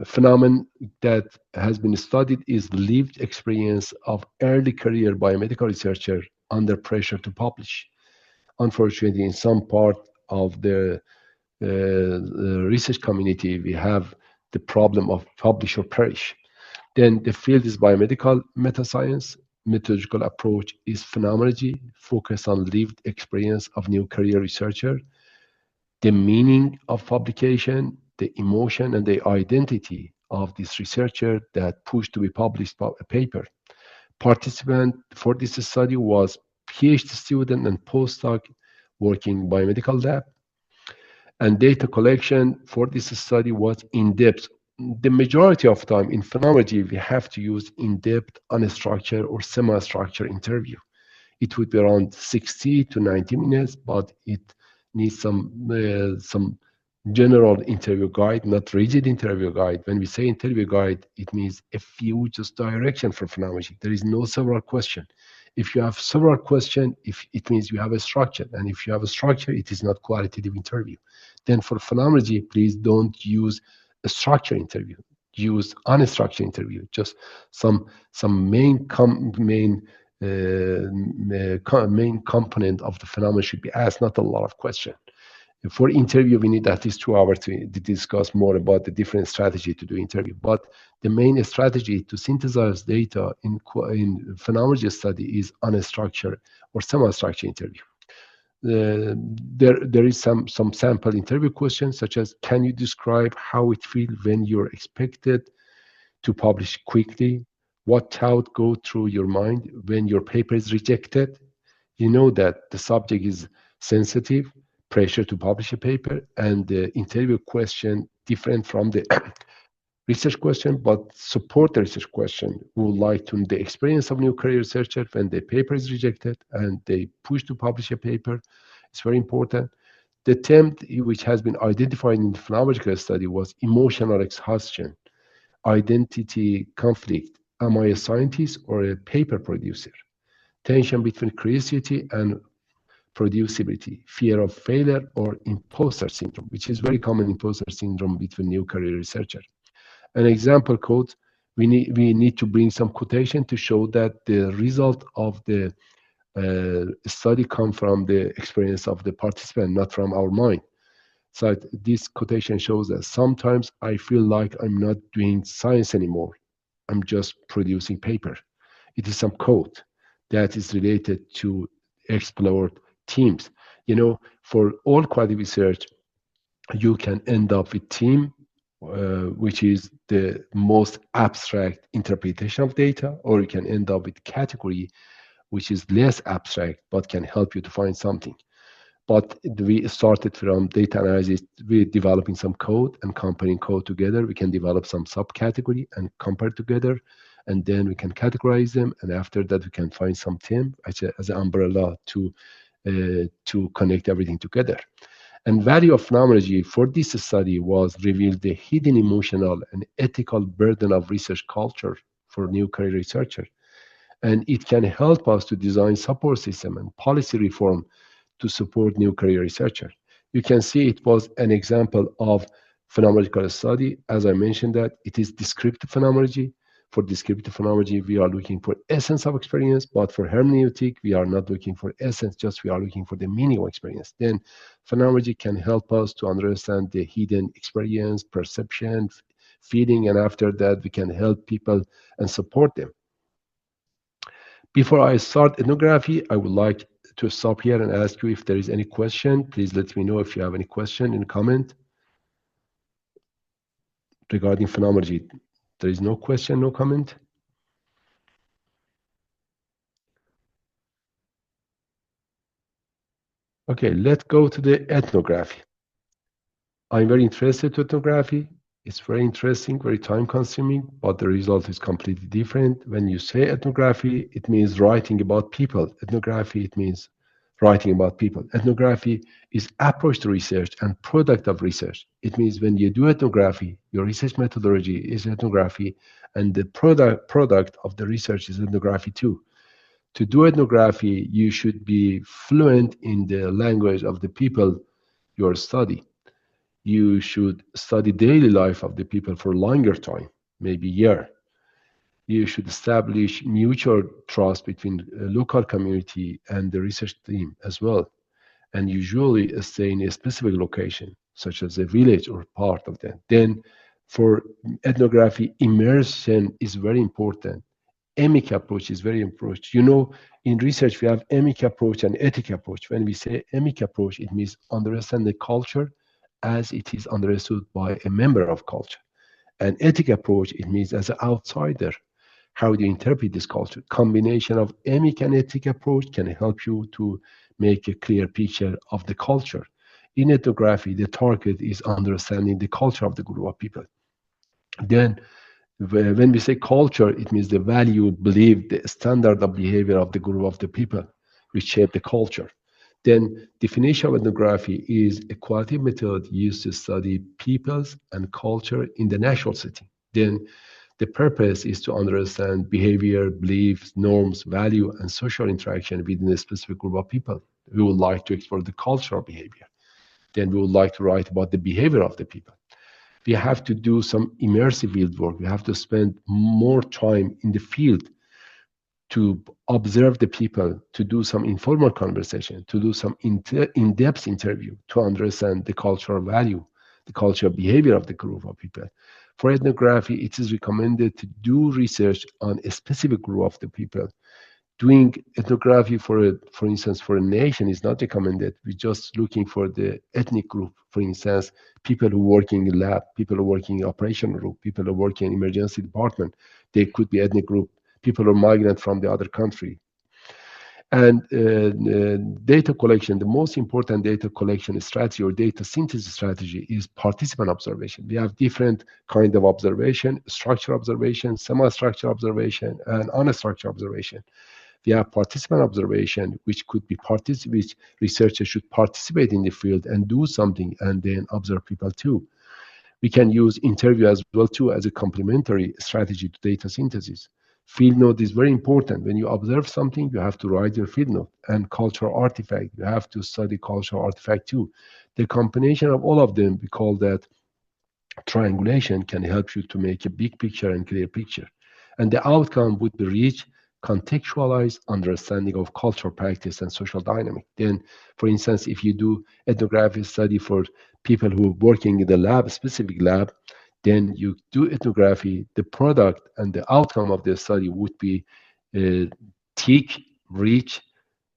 Phenomenon that has been studied is lived experience of early career biomedical researcher under pressure to publish. Unfortunately, in some part of the research community, we have the problem of publish or perish. Then the field is biomedical meta-science. Methodological approach is phenomenology, focused on lived experience of new career researcher, the meaning of publication, the emotion and the identity of this researcher that pushed to be published a paper. Participant for this study was PhD student and postdoc working biomedical lab. And data collection for this study was in-depth. The majority of time in phenomenology, we have to use in-depth, unstructured or semi-structured interview. It would be around 60 to 90 minutes, but it needs some general interview guide, not rigid interview guide. When we say interview guide, it means a few just direction for phenomenology. There is no several question. If you have several questions, it means you have a structure. And if you have a structure, it is not qualitative interview. Then for phenomenology, please don't use a structured interview. Use unstructured interview. Just some main component of the phenomenon should be asked, not a lot of questions. For interview, we need at least 2 hours to discuss more about the different strategy to do interview. But the main strategy to synthesize data in phenomenology study is unstructured or semi-structured interview. There is some sample interview questions, such as, can you describe how it feels when you're expected to publish quickly? What thought go through your mind when your paper is rejected? You know that the subject is sensitive, pressure to publish a paper, and the interview question different from the research question, but support the research question. We would like to know the experience of new career researcher when the paper is rejected and they push to publish a paper. It's very important. The theme which has been identified in the phenomenological study was emotional exhaustion, identity conflict. Am I a scientist or a paper producer? Tension between curiosity and producibility, fear of failure, or imposter syndrome, which is very common, imposter syndrome between new career researcher. An example quote, we need to bring some quotation to show that the result of the study come from the experience of the participant, not from our mind. So this quotation shows that sometimes I feel like I'm not doing science anymore. I'm just producing paper. It is some quote that is related to explored teams. You know, for all qualitative research, you can end up with team, which is the most abstract interpretation of data, or you can end up with category, which is less abstract, but can help you to find something. But we started from data analysis, we're developing some code and comparing code together. We can develop some subcategory and compare together, and then we can categorize them. And after that, we can find some theme as an umbrella to connect everything together. And value of phenomenology for this study was revealed the hidden emotional and ethical burden of research culture for new career researchers. And it can help us to design support system and policy reform to support new career researchers. You can see it was an example of phenomenological study. As I mentioned that it is descriptive phenomenology. For descriptive phenomenology, we are looking for essence of experience, but for hermeneutic, we are not looking for essence, just we are looking for the meaning of experience. Then phenomenology can help us to understand the hidden experience, perception, feeling, and after that we can help people and support them. Before I start ethnography, I would like to stop here and ask you if there is any question. Please let me know if you have any question in comment regarding phenomenology. There is no question, no comment. Okay, let's go to the ethnography. I'm very interested in ethnography. It's very interesting, very time consuming, but the result is completely different. When you say ethnography, it means writing about people. Ethnography, it means writing about people. Ethnography is approach to research and product of research. It means when you do ethnography, your research methodology is ethnography, and the product of the research is ethnography too. To do ethnography, you should be fluent in the language of the people you are studying. You should study daily life of the people for a longer time, maybe a year. You should establish mutual trust between the local community and the research team as well. And usually stay in a specific location, such as a village or part of them. Then for ethnography, immersion is very important. Emic approach is very important. You know, in research, we have emic approach and ethic approach. When we say emic approach, it means understand the culture as it is understood by a member of culture. And ethic approach, it means as an outsider, how do you interpret this culture? Combination of emic and ethic approach can help you to make a clear picture of the culture. In ethnography, the target is understanding the culture of the group of people. Then when we say culture, it means the value, belief, the standard of behavior of the group of the people which shape the culture. Then definition of ethnography is a qualitative method used to study peoples and culture in the natural setting. Then the purpose is to understand behavior, beliefs, norms, value, and social interaction within a specific group of people. We would like to explore the cultural behavior. Then we would like to write about the behavior of the people. We have to do some immersive field work. We have to spend more time in the field to observe the people, to do some informal conversation, to do some in-depth interview, to understand the cultural value, the cultural behavior of the group of people. For ethnography, it is recommended to do research on a specific group of the people. Doing ethnography, for instance, for a nation is not recommended. We're just looking for the ethnic group. For instance, people who work in the lab, people who work in the operation group, people who work in emergency department. They could be ethnic group. People who are migrant from the other country. And data collection, the most important data collection strategy or data synthesis strategy is participant observation. We have different kind of observation: structural observation, semi-structural observation, and unstructured observation. We have participant observation, which could be which researchers should participate in the field and do something and then observe people too. We can use interview as well too as a complementary strategy to data synthesis. Field note is very important. When you observe something, you have to write your field note. And cultural artifact, you have to study cultural artifact too. The combination of all of them, we call that triangulation, can help you to make a big picture and clear picture. And the outcome would be rich, contextualized understanding of cultural practice and social dynamic. Then, for instance, if you do ethnographic study for people who are working in the lab, specific lab, then you do ethnography, the product and the outcome of the study would be a thick, rich,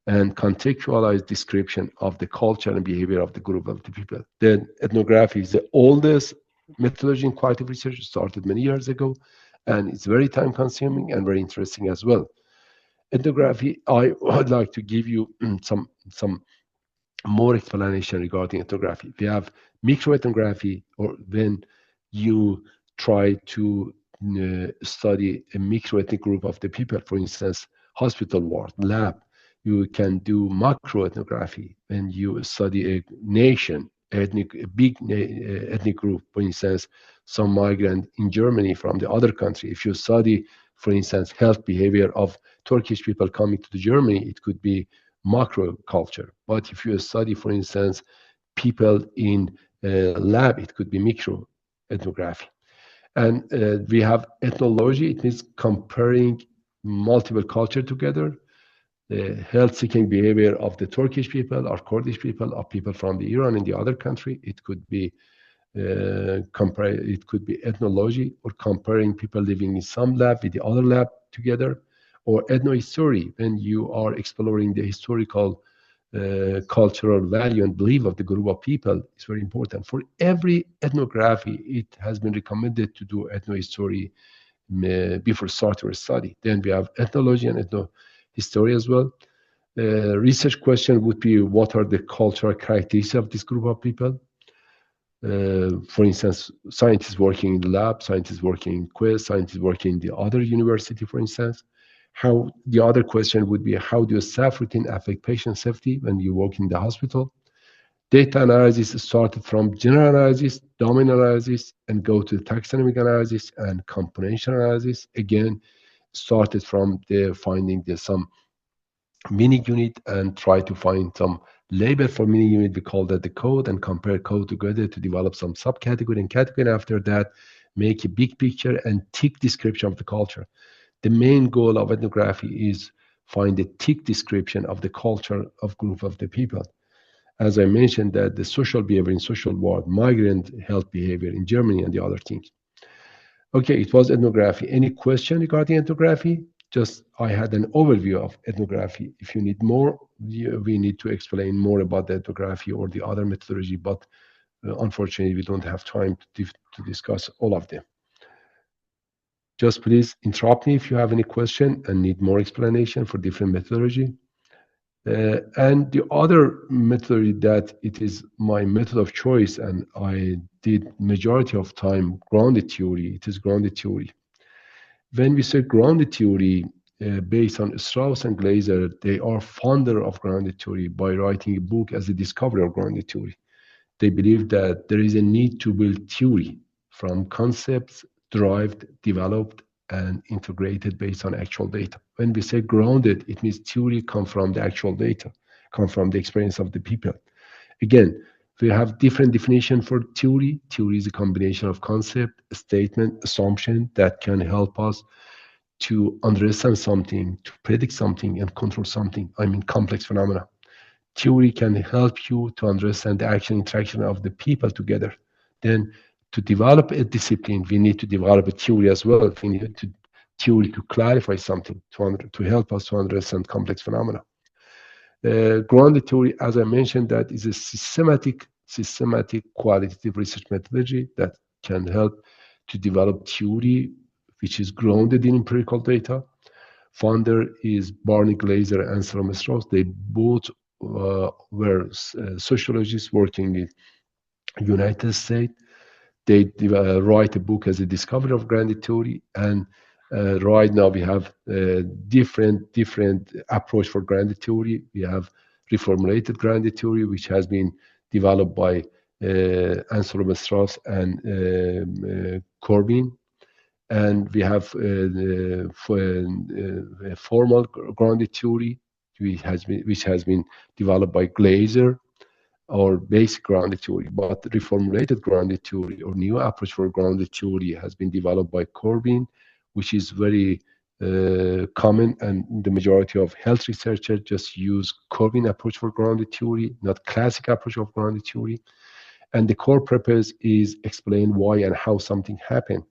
and contextualized description of the culture and behavior of the group of the people. Then ethnography is the oldest methodology in qualitative research, started many years ago, and it's very time consuming and very interesting as well. Ethnography, I would like to give you some more explanation regarding ethnography. We have microethnography, or when you try to study a microethnic group of the people, for instance, hospital ward, lab. You can do macroethnography when you study a nation, a big ethnic group, for instance, some migrant in Germany from the other country. If you study, for instance, health behavior of Turkish people coming to Germany, it could be macro culture. But if you study, for instance, people in a lab, it could be micro ethnography. And we have ethnology. It means comparing multiple culture together. The health-seeking behavior of the Turkish people or Kurdish people or people from the Iran in the other country. It could be It could be ethnology, or comparing people living in some lab with the other lab together, or ethnohistory, when you are exploring the historical cultural value and belief of the group of people. Is very important. For every ethnography, it has been recommended to do ethnohistory before starting a study. Then we have ethnology and ethnohistory as well. Research question would be, what are the cultural characteristics of this group of people? For instance, scientists working in the lab, scientists working in Quest, scientists working in the other university, for instance. The other question would be, how do staff routine affect patient safety when you work in the hospital? Data analysis started from general analysis, domain analysis, and go to taxonomic analysis and componential analysis. Again, started from finding some mini unit and try to find some label for mini unit. We call that the code, and compare code together to develop some subcategory and category. And after that, make a big picture and thick description of the culture. The main goal of ethnography is find a thick description of the culture of group of the people. As I mentioned, that the social behavior in social world, migrant health behavior in Germany, and the other things. Okay, it was ethnography. Any question regarding ethnography? Just I had an overview of ethnography. If you need more, we need to explain more about the ethnography or the other methodology, but unfortunately, we don't have time to discuss all of them. Just please interrupt me if you have any question and need more explanation for different methodology. And the other methodology that it is my method of choice, and I did majority of time grounded theory. It is grounded theory. When we say grounded theory, based on Strauss and Glaser, they are founder of grounded theory by writing a book as a discovery of grounded theory. They believe that there is a need to build theory from concepts derived, developed, and integrated based on actual data. When we say grounded, it means theory come from the actual data, come from the experience of the people. Again, we have different definition for theory. Theory is a combination of concept, statement, assumption that can help us to understand something, to predict something, and control something. I mean, complex phenomena. Theory can help you to understand the action interaction of the people together. Then to develop a discipline, we need to develop a theory as well. We need theory to clarify something, to help us to understand complex phenomena. Grounded theory, as I mentioned, that is a systematic qualitative research methodology that can help to develop theory which is grounded in empirical data. Founder is Barney Glaser and Salome Strauss. They both were sociologists working in United States. They write a book as a discovery of grounded theory, and right now we have different approach for grounded theory. We have reformulated grounded theory, which has been developed by Anselm Strauss and Corbin, and we have formal grounded theory, which has been developed by Glaser, or basic grounded theory. But reformulated grounded theory or new approach for grounded theory has been developed by Corbin, which is very common, and the majority of health researchers just use Corbin approach for grounded theory, not classic approach of grounded theory. And the core purpose is explain why and how something happened.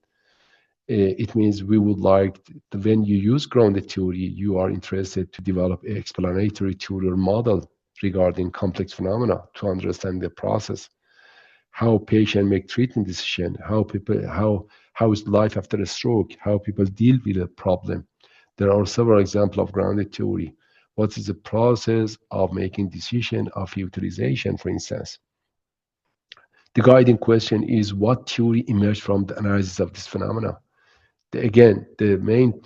It means we would like, when you use grounded theory, you are interested to develop an explanatory theory or model regarding complex phenomena to understand the process, how patients make treatment decision, how is life after a stroke, how people deal with a problem. There are several examples of grounded theory. What is the process of making decision of utilization, for instance? The guiding question is, what theory emerged from the analysis of this phenomena? Again, the main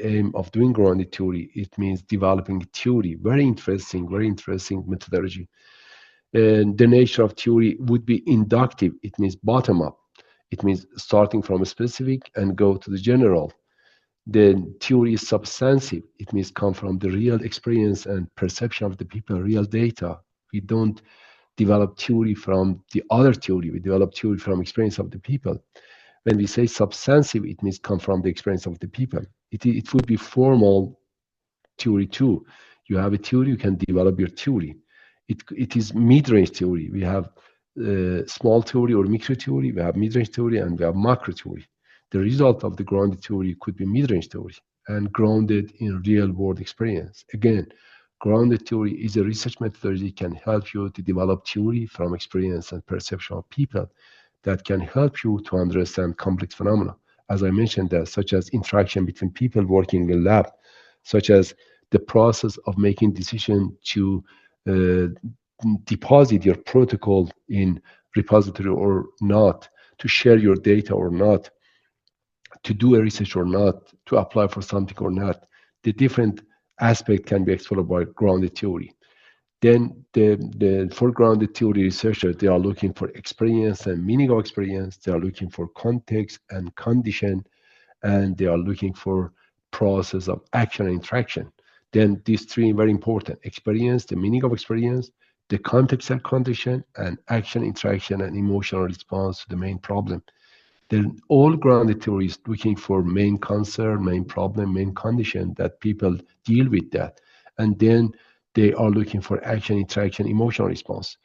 aim of doing grounded theory, it means developing theory. Very interesting methodology. And the nature of theory would be inductive. It means bottom up. It means starting from a specific and go to the general. The theory is substantive. It means come from the real experience and perception of the people, real data. We don't develop theory from the other theory. We develop theory from experience of the people. When we say substantive, it means come from the experience of the people. It would be formal theory too. You have a theory, you can develop your theory. It is mid-range theory. We have small theory or micro theory, we have mid-range theory, and we have macro theory. The result of the grounded theory could be mid-range theory and grounded in real-world experience. Again, grounded theory is a research methodology that can help you to develop theory from experience and perception of people that can help you to understand complex phenomena. As I mentioned, that such as interaction between people working in lab, such as the process of making decision to deposit your protocol in repository or not, to share your data or not, to do a research or not, to apply for something or not. The different aspect can be explored by grounded theory. Then the for grounded theory researchers, they are looking for experience and meaning of experience. They are looking for context and condition, and they are looking for process of action and interaction. Then these three are very important: experience, the meaning of experience, the context and condition, and action, interaction, and emotional response to the main problem. Then all grounded theory is looking for main concern, main problem, main condition that people deal with that. And then they are looking for action, interaction, emotional response.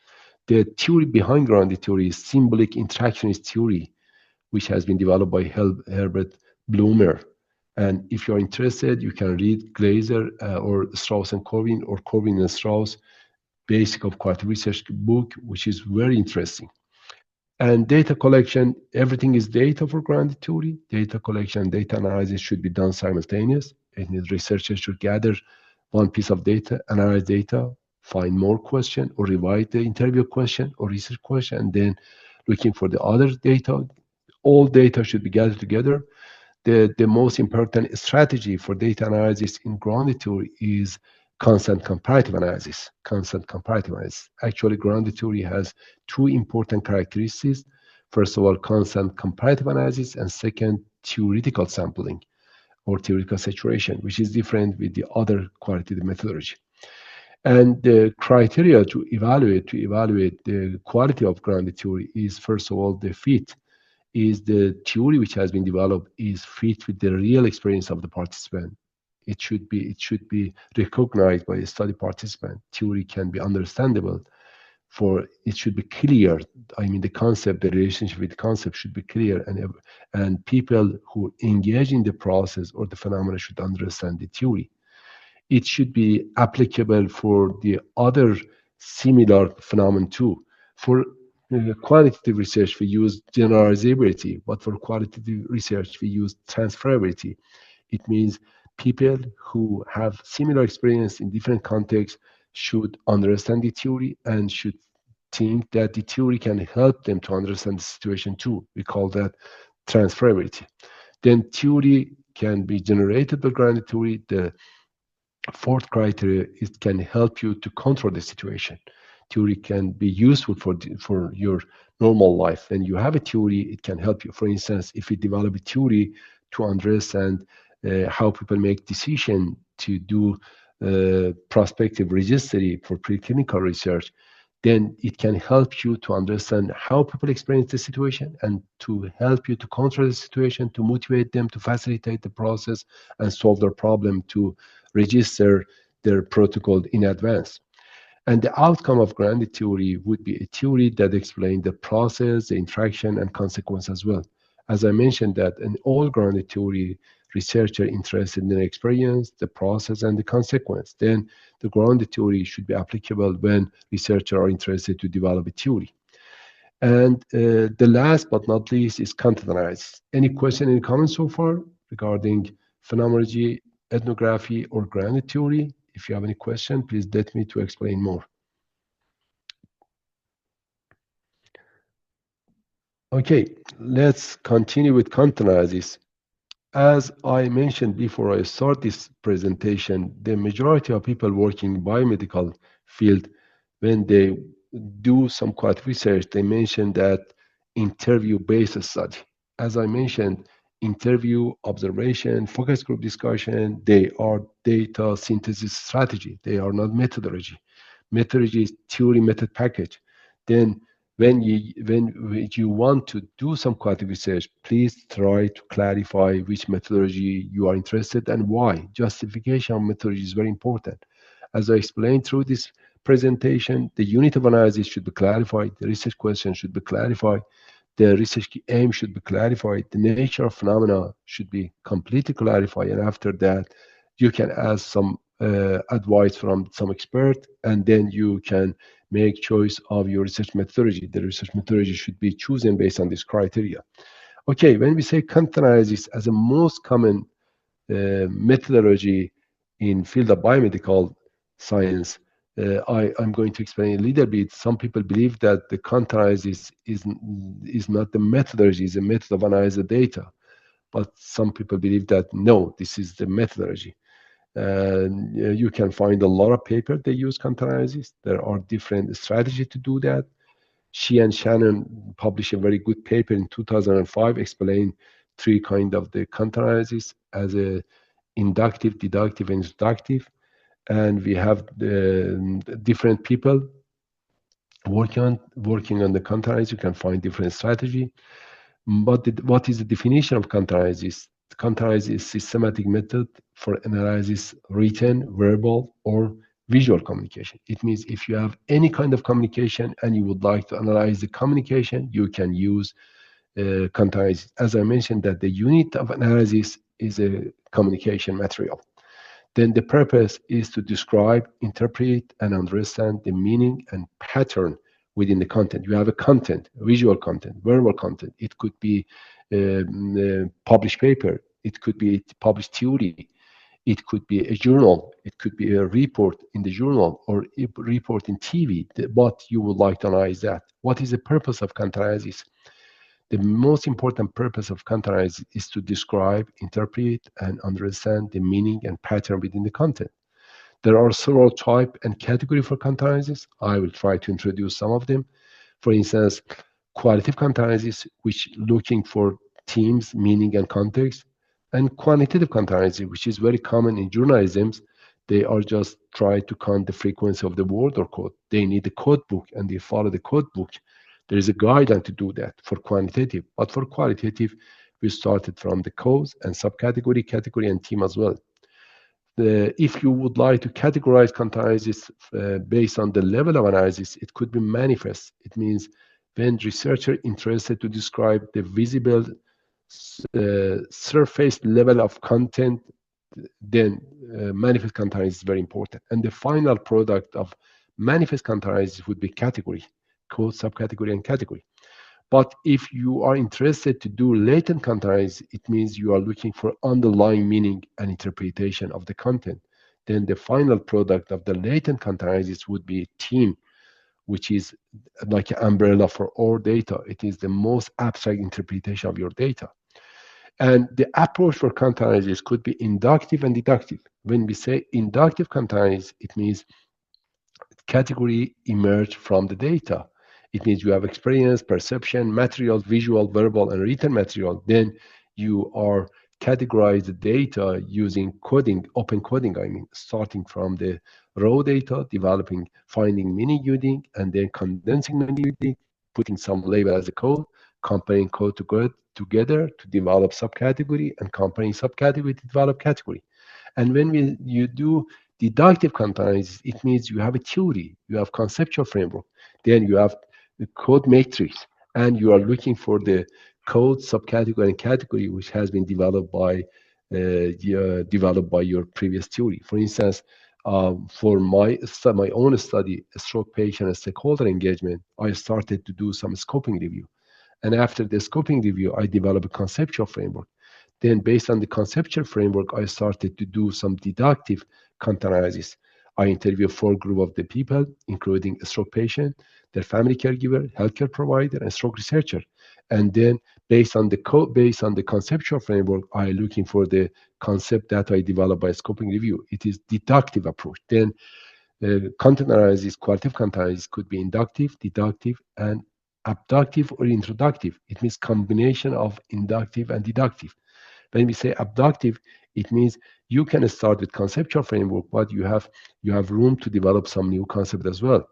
The theory behind grounded theory is symbolic interactionist theory, which has been developed by Herbert Blumer. And if you're interested, you can read Glaser or Strauss and Corbin, or Corbin and Strauss, Basic of Qualitative Research book, which is very interesting. And data collection, everything is data for grounded theory. Data collection, data analysis should be done simultaneous. And researchers should gather one piece of data, analyze data, find more question, or revise the interview question or research question, and then looking for the other data. All data should be gathered together. The most important strategy for data analysis in grounded theory is constant comparative analysis. Constant comparative analysis. Actually, grounded theory has two important characteristics. First of all, constant comparative analysis, and second, theoretical sampling or theoretical saturation, which is different with the other qualitative methodology. And the criteria to evaluate the quality of grounded theory is, first of all, the fit. Is the theory which has been developed is fit with the real experience of the participant. It should be recognized by a study participant. Theory can be understandable, for it should be clear. I mean, the concept, the relationship with the concept should be clear, and people who engage in the process or the phenomena should understand the theory. It should be applicable for the other similar phenomenon too. For quantitative research, we use generalizability, but for qualitative research, we use transferability. It means people who have similar experience in different contexts should understand the theory and should think that the theory can help them to understand the situation too. We call that transferability. Then theory can be generated by grounded theory. The fourth criteria, it can help you to control the situation. Theory can be useful for your normal life. When you have a theory, it can help you. For instance, if you develop a theory to understand how people make decisions to do prospective registry for preclinical research, then it can help you to understand how people experience the situation and to help you to control the situation, to motivate them, to facilitate the process and solve their problem, to register their protocol in advance. And the outcome of grounded theory would be a theory that explains the process, the interaction, and consequence as well. As I mentioned, that in all grounded theory, researcher interested in the experience, the process, and the consequence. Then the grounded theory should be applicable when researchers are interested to develop a theory. And the last but not least is content analysis. Any question, any comments so far regarding phenomenology, ethnography, or grounded theory? If you have any question, please let me to explain more. Okay, let's continue with content analysis. As I mentioned before I start this presentation, the majority of people working in biomedical field, when they do some qualitative research, they mention that interview-based study. As I mentioned, interview, observation, focus group discussion, they are data synthesis strategy. They are not methodology. Methodology is theory method package. Then when you want to do some qualitative research, please try to clarify which methodology you are interested and why. Justification of methodology is very important. As I explained through this presentation, the unit of analysis should be clarified, the research question should be clarified, the research aim should be clarified, the nature of phenomena should be completely clarified, and after that, you can ask some advice from some expert, and then you can make choice of your research methodology. The research methodology should be chosen based on this criteria. Okay, when we say content analysis as a most common methodology in field of biomedical science, I'm going to explain a little bit. Some people believe that the content analysis is not the methodology, it's a method of analyze the data. But some people believe that no, this is the methodology. You can find a lot of paper they use content analysis. There are different strategies to do that. She and Shannon published a very good paper in 2005 explaining three kind of the content analysis as a inductive, deductive, and introductive. And we have different people working on the content analysis. You can find different strategy. But what is the definition of content analysis? Content analysis is systematic method for analysis written, verbal, or visual communication. It means if you have any kind of communication and you would like to analyze the communication, you can use content analysis. As I mentioned, that the unit of analysis is a communication material. Then the purpose is to describe, interpret, and understand the meaning and pattern within the content. You have a content, visual content, verbal content. It could be published paper. It could be published theory. It could be a journal. It could be a report in the journal or a report in TV. What you would like to analyze that. What is the purpose of content analysis? The most important purpose of content analysis is to describe, interpret, and understand the meaning and pattern within the content. There are several types and categories for content analysis. I will try to introduce some of them. For instance, qualitative content analysis, which looking for themes, meaning, and context, and quantitative content analysis, which is very common in journalism. They are just try to count the frequency of the word or code. They need a code book, and they follow the code book. There is a guideline to do that for quantitative, but for qualitative, we started from the codes and subcategory, category, and theme as well. If you would like to categorize content analysis based on the level of analysis, it could be manifest. It means when researcher interested to describe the visible surface level of content, then manifest content analysis is very important. And the final product of manifest content analysis would be category, code, subcategory, and category. But if you are interested to do latent content analysis, it means you are looking for underlying meaning and interpretation of the content. Then the final product of the latent content analysis would be theme, which is like an umbrella for all data. It is the most abstract interpretation of your data. And the approach for content analysis could be inductive and deductive. When we say inductive content analysis, it means category emerge from the data. It means you have experience, perception, material, visual, verbal, and written material. Then you are categorize the data using coding, open coding, I mean, starting from the raw data, developing, finding meaning using, and then condensing meaning using, putting some label as a code, comparing code together to develop subcategory, and comparing subcategory to develop category. And when you do deductive content analysis, it means you have a theory, you have conceptual framework, then you have the code matrix, and you are looking for the code, subcategory, and category which has been developed by your previous theory. For instance, for my own study, stroke patient and stakeholder engagement, I started to do some scoping review. And after the scoping review, I developed a conceptual framework. Then based on the conceptual framework, I started to do some deductive content analysis. I interviewed 4 groups of the people, including a stroke patient, their family caregiver, healthcare provider, and stroke researcher. And then based on the conceptual framework, I looking for the concept that I developed by scoping review. It is deductive approach. Then content analysis, qualitative content analysis could be inductive, deductive, and abductive or introductive. It means combination of inductive and deductive. When we say abductive, it means you can start with conceptual framework, but you have room to develop some new concept as well.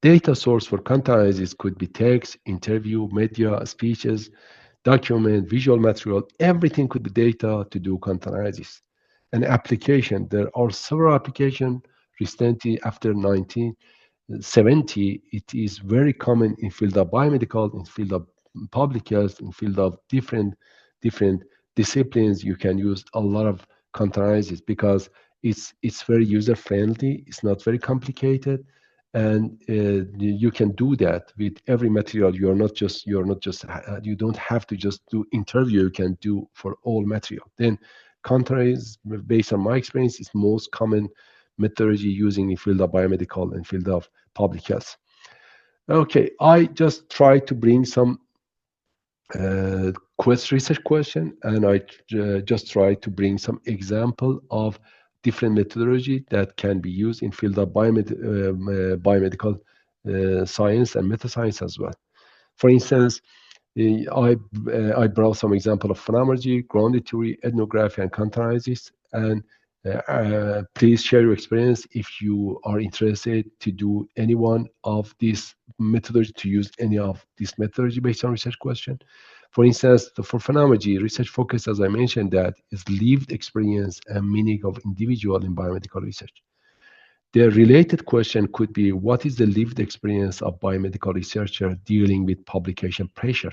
Data source for content analysis could be text, interview, media, speeches, document, visual material. Everything could be data to do content analysis. An application, there are several applications Recently, after 1970, it is very common in field of biomedical, in field of public health, in field of different disciplines. You can use a lot of content because it's very user friendly. It's not very complicated, and you can do that with every material. You don't have to just do interview. You can do for all material. Then content, based on my experience, is most common methodology using in field of biomedical and field of public health. Okay, I just try to bring some research question, and I just try to bring some example of different methodology that can be used in field of biomedical science and meta science as well. For instance, I brought some example of phenomenology, grounded theory, ethnography, and content analysis. And please share your experience if you are interested to do any one of these methodology, to use any of this methodology based on research question. For instance, for phenomenology, research focus, as I mentioned, that is lived experience and meaning of individual in biomedical research. The related question could be, what is the lived experience of biomedical researcher dealing with publication pressure?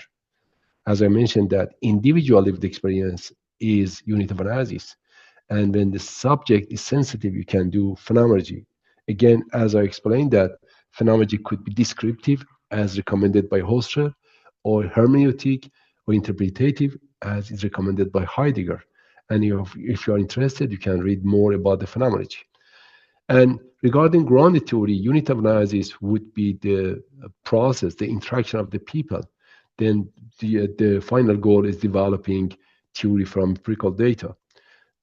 As I mentioned, that individual lived experience is unit of analysis. And when the subject is sensitive, you can do phenomenology. Again, as I explained, that phenomenology could be descriptive, as recommended by Hofstra, or hermeneutic, or interpretative, as is recommended by Heidegger. And if you are interested, you can read more about the phenomenology. And regarding grounded theory, unit of analysis would be the process, the interaction of the people. Then the final goal is developing theory from empirical data.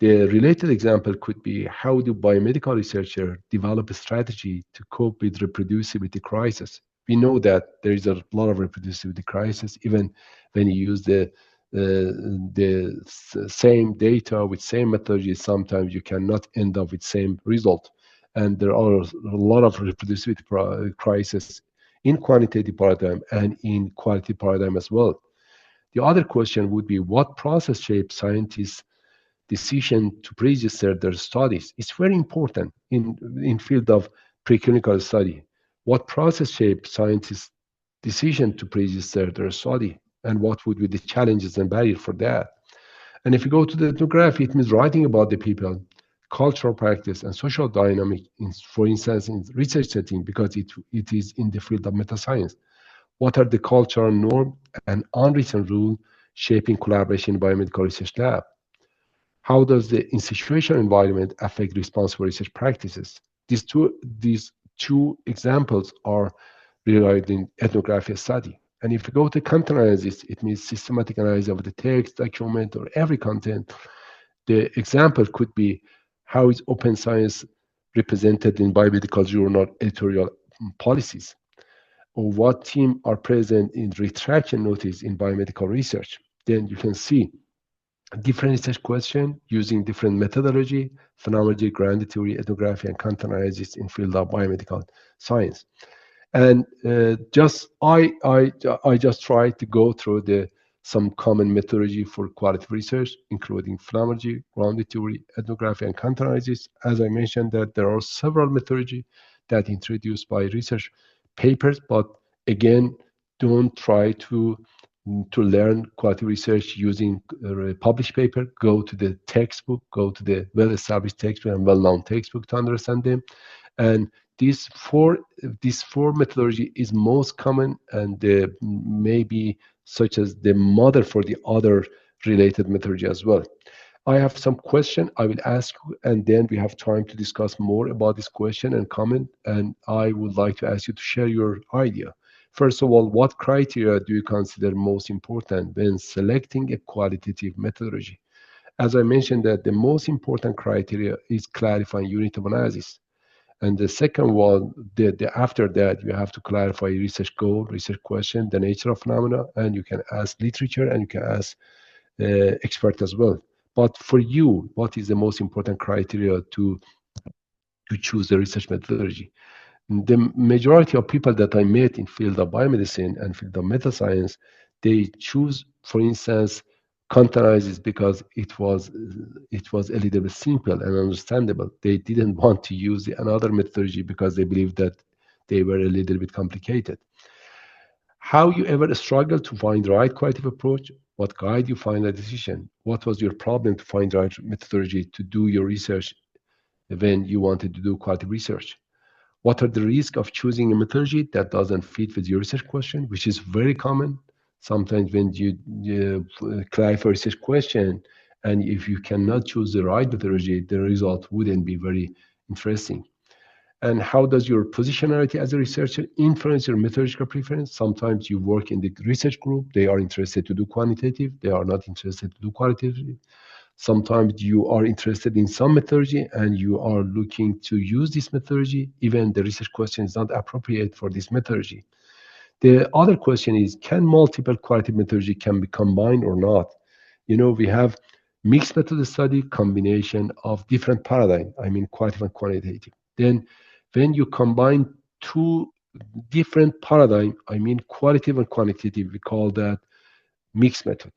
The related example could be, how do biomedical researchers develop a strategy to cope with reproducibility crisis? We know that there is a lot of reproducibility crisis, even when you use the same data with same methodology. Sometimes you cannot end up with same result. And there are a lot of reproducibility crisis in quantitative paradigm and in qualitative paradigm as well. The other question would be, what process shapes scientists' decision to register their studies? It's very important in field of preclinical study. What process shapes scientists' decision to register their study, and what would be the challenges and barriers for that? And if you go to the ethnography, it means writing about the people, cultural practice, and social dynamic, for instance, in research setting, because it is in the field of meta-science. What are the cultural norm and unwritten rule shaping collaboration in biomedical research lab? How does the institutional environment affect responsible research practices? These two examples are regarding ethnography study. And if you go to content analysis, it means systematic analysis of the text, document, or every content. The example could be, how is open science represented in biomedical journal editorial policies? Or what team are present in retraction notice in biomedical research? Then you can see different research question using different methodology, phenomenology, grounded theory, ethnography, and content analysis in field of biomedical science. And I just try to go through some common methodology for qualitative research, including phenomenology, grounded theory, ethnography, and content analysis. As I mentioned, that there are several methodology that introduced by research papers, but again, don't try to learn qualitative research using a published paper. Go to the textbook, go to the well-established textbook and well-known textbook to understand them. And these four methodology is most common, and maybe such as the model for the other related methodology as well. I have some question I will ask you, and then we have time to discuss more about this question and comment. And I would like to ask you to share your idea. First of all, what criteria do you consider most important when selecting a qualitative methodology? As I mentioned, that the most important criteria is clarifying unit of analysis. And the second one, after that, you have to clarify research goal, research question, the nature of phenomena, and you can ask literature and you can ask expert as well. But for you, what is the most important criteria to choose the research methodology? The majority of people that I met in field of biomedicine and field of meta-science, they choose, for instance, Quantitative is because it was a little bit simple and understandable. They didn't want to use another methodology because they believed that they were a little bit complicated. How you ever struggle to find the right qualitative approach? What guide you find a decision? What was your problem to find the right methodology to do your research when you wanted to do qualitative research? What are the risks of choosing a methodology that doesn't fit with your research question, which is very common? Sometimes when you clarify a research question, and if you cannot choose the right methodology, the result wouldn't be very interesting. And how does your positionality as a researcher influence your methodological preference? Sometimes you work in the research group, they are interested to do quantitative, they are not interested to do qualitative. Sometimes you are interested in some methodology and you are looking to use this methodology, even the research question is not appropriate for this methodology. The other question is, can multiple qualitative methodology can be combined or not? You know, we have mixed method study, combination of different paradigm, I mean qualitative and quantitative. Then when you combine two different paradigm, I mean qualitative and quantitative, we call that mixed method.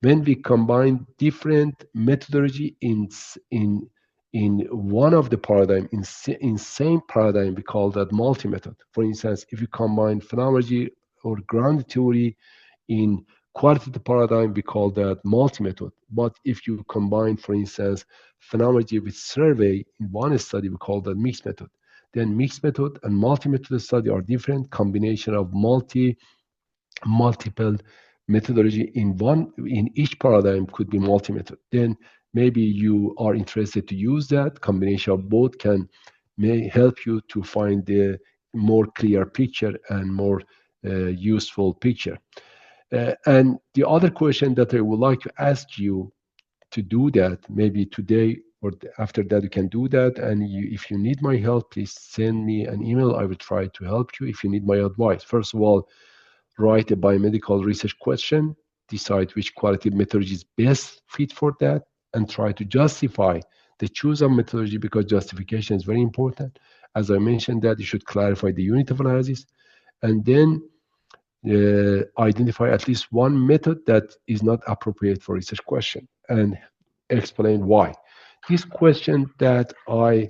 When we combine different methodology in one of the paradigm, in same paradigm, we call that multi-method. For instance, if you combine phenomenology or ground theory in qualitative paradigm, we call that multi-method. But if you combine, for instance, phenomenology with survey in one study, we call that mixed method. Then mixed method and multi-method study are different. Combination of multiple methodology in each paradigm could be multi-method. Then maybe you are interested to use that. Combination of both may help you to find the more clear picture and more useful picture. And the other question that I would like to ask you to do that, maybe today or after that you can do that. And if you need my help, please send me an email. I will try to help you. If you need my advice, first of all, write a biomedical research question, decide which qualitative methodology is best fit for that, and try to justify the choose of methodology, because justification is very important. As I mentioned, that you should clarify the unit of analysis, and then identify at least one method that is not appropriate for research question and explain why. This question that I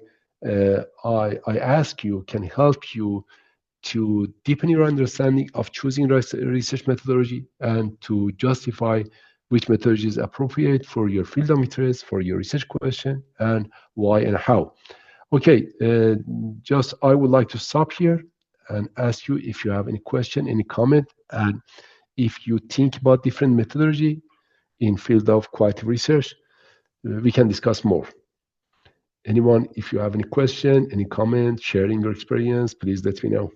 ask you can help you to deepen your understanding of choosing research methodology and to justify which methodology is appropriate for your field of interest, for your research question, and why and how. Okay, just I would like to stop here and ask you if you have any question, any comment, and if you think about different methodology in field of qualitative research, we can discuss more. Anyone, if you have any question, any comment, sharing your experience, please let me know.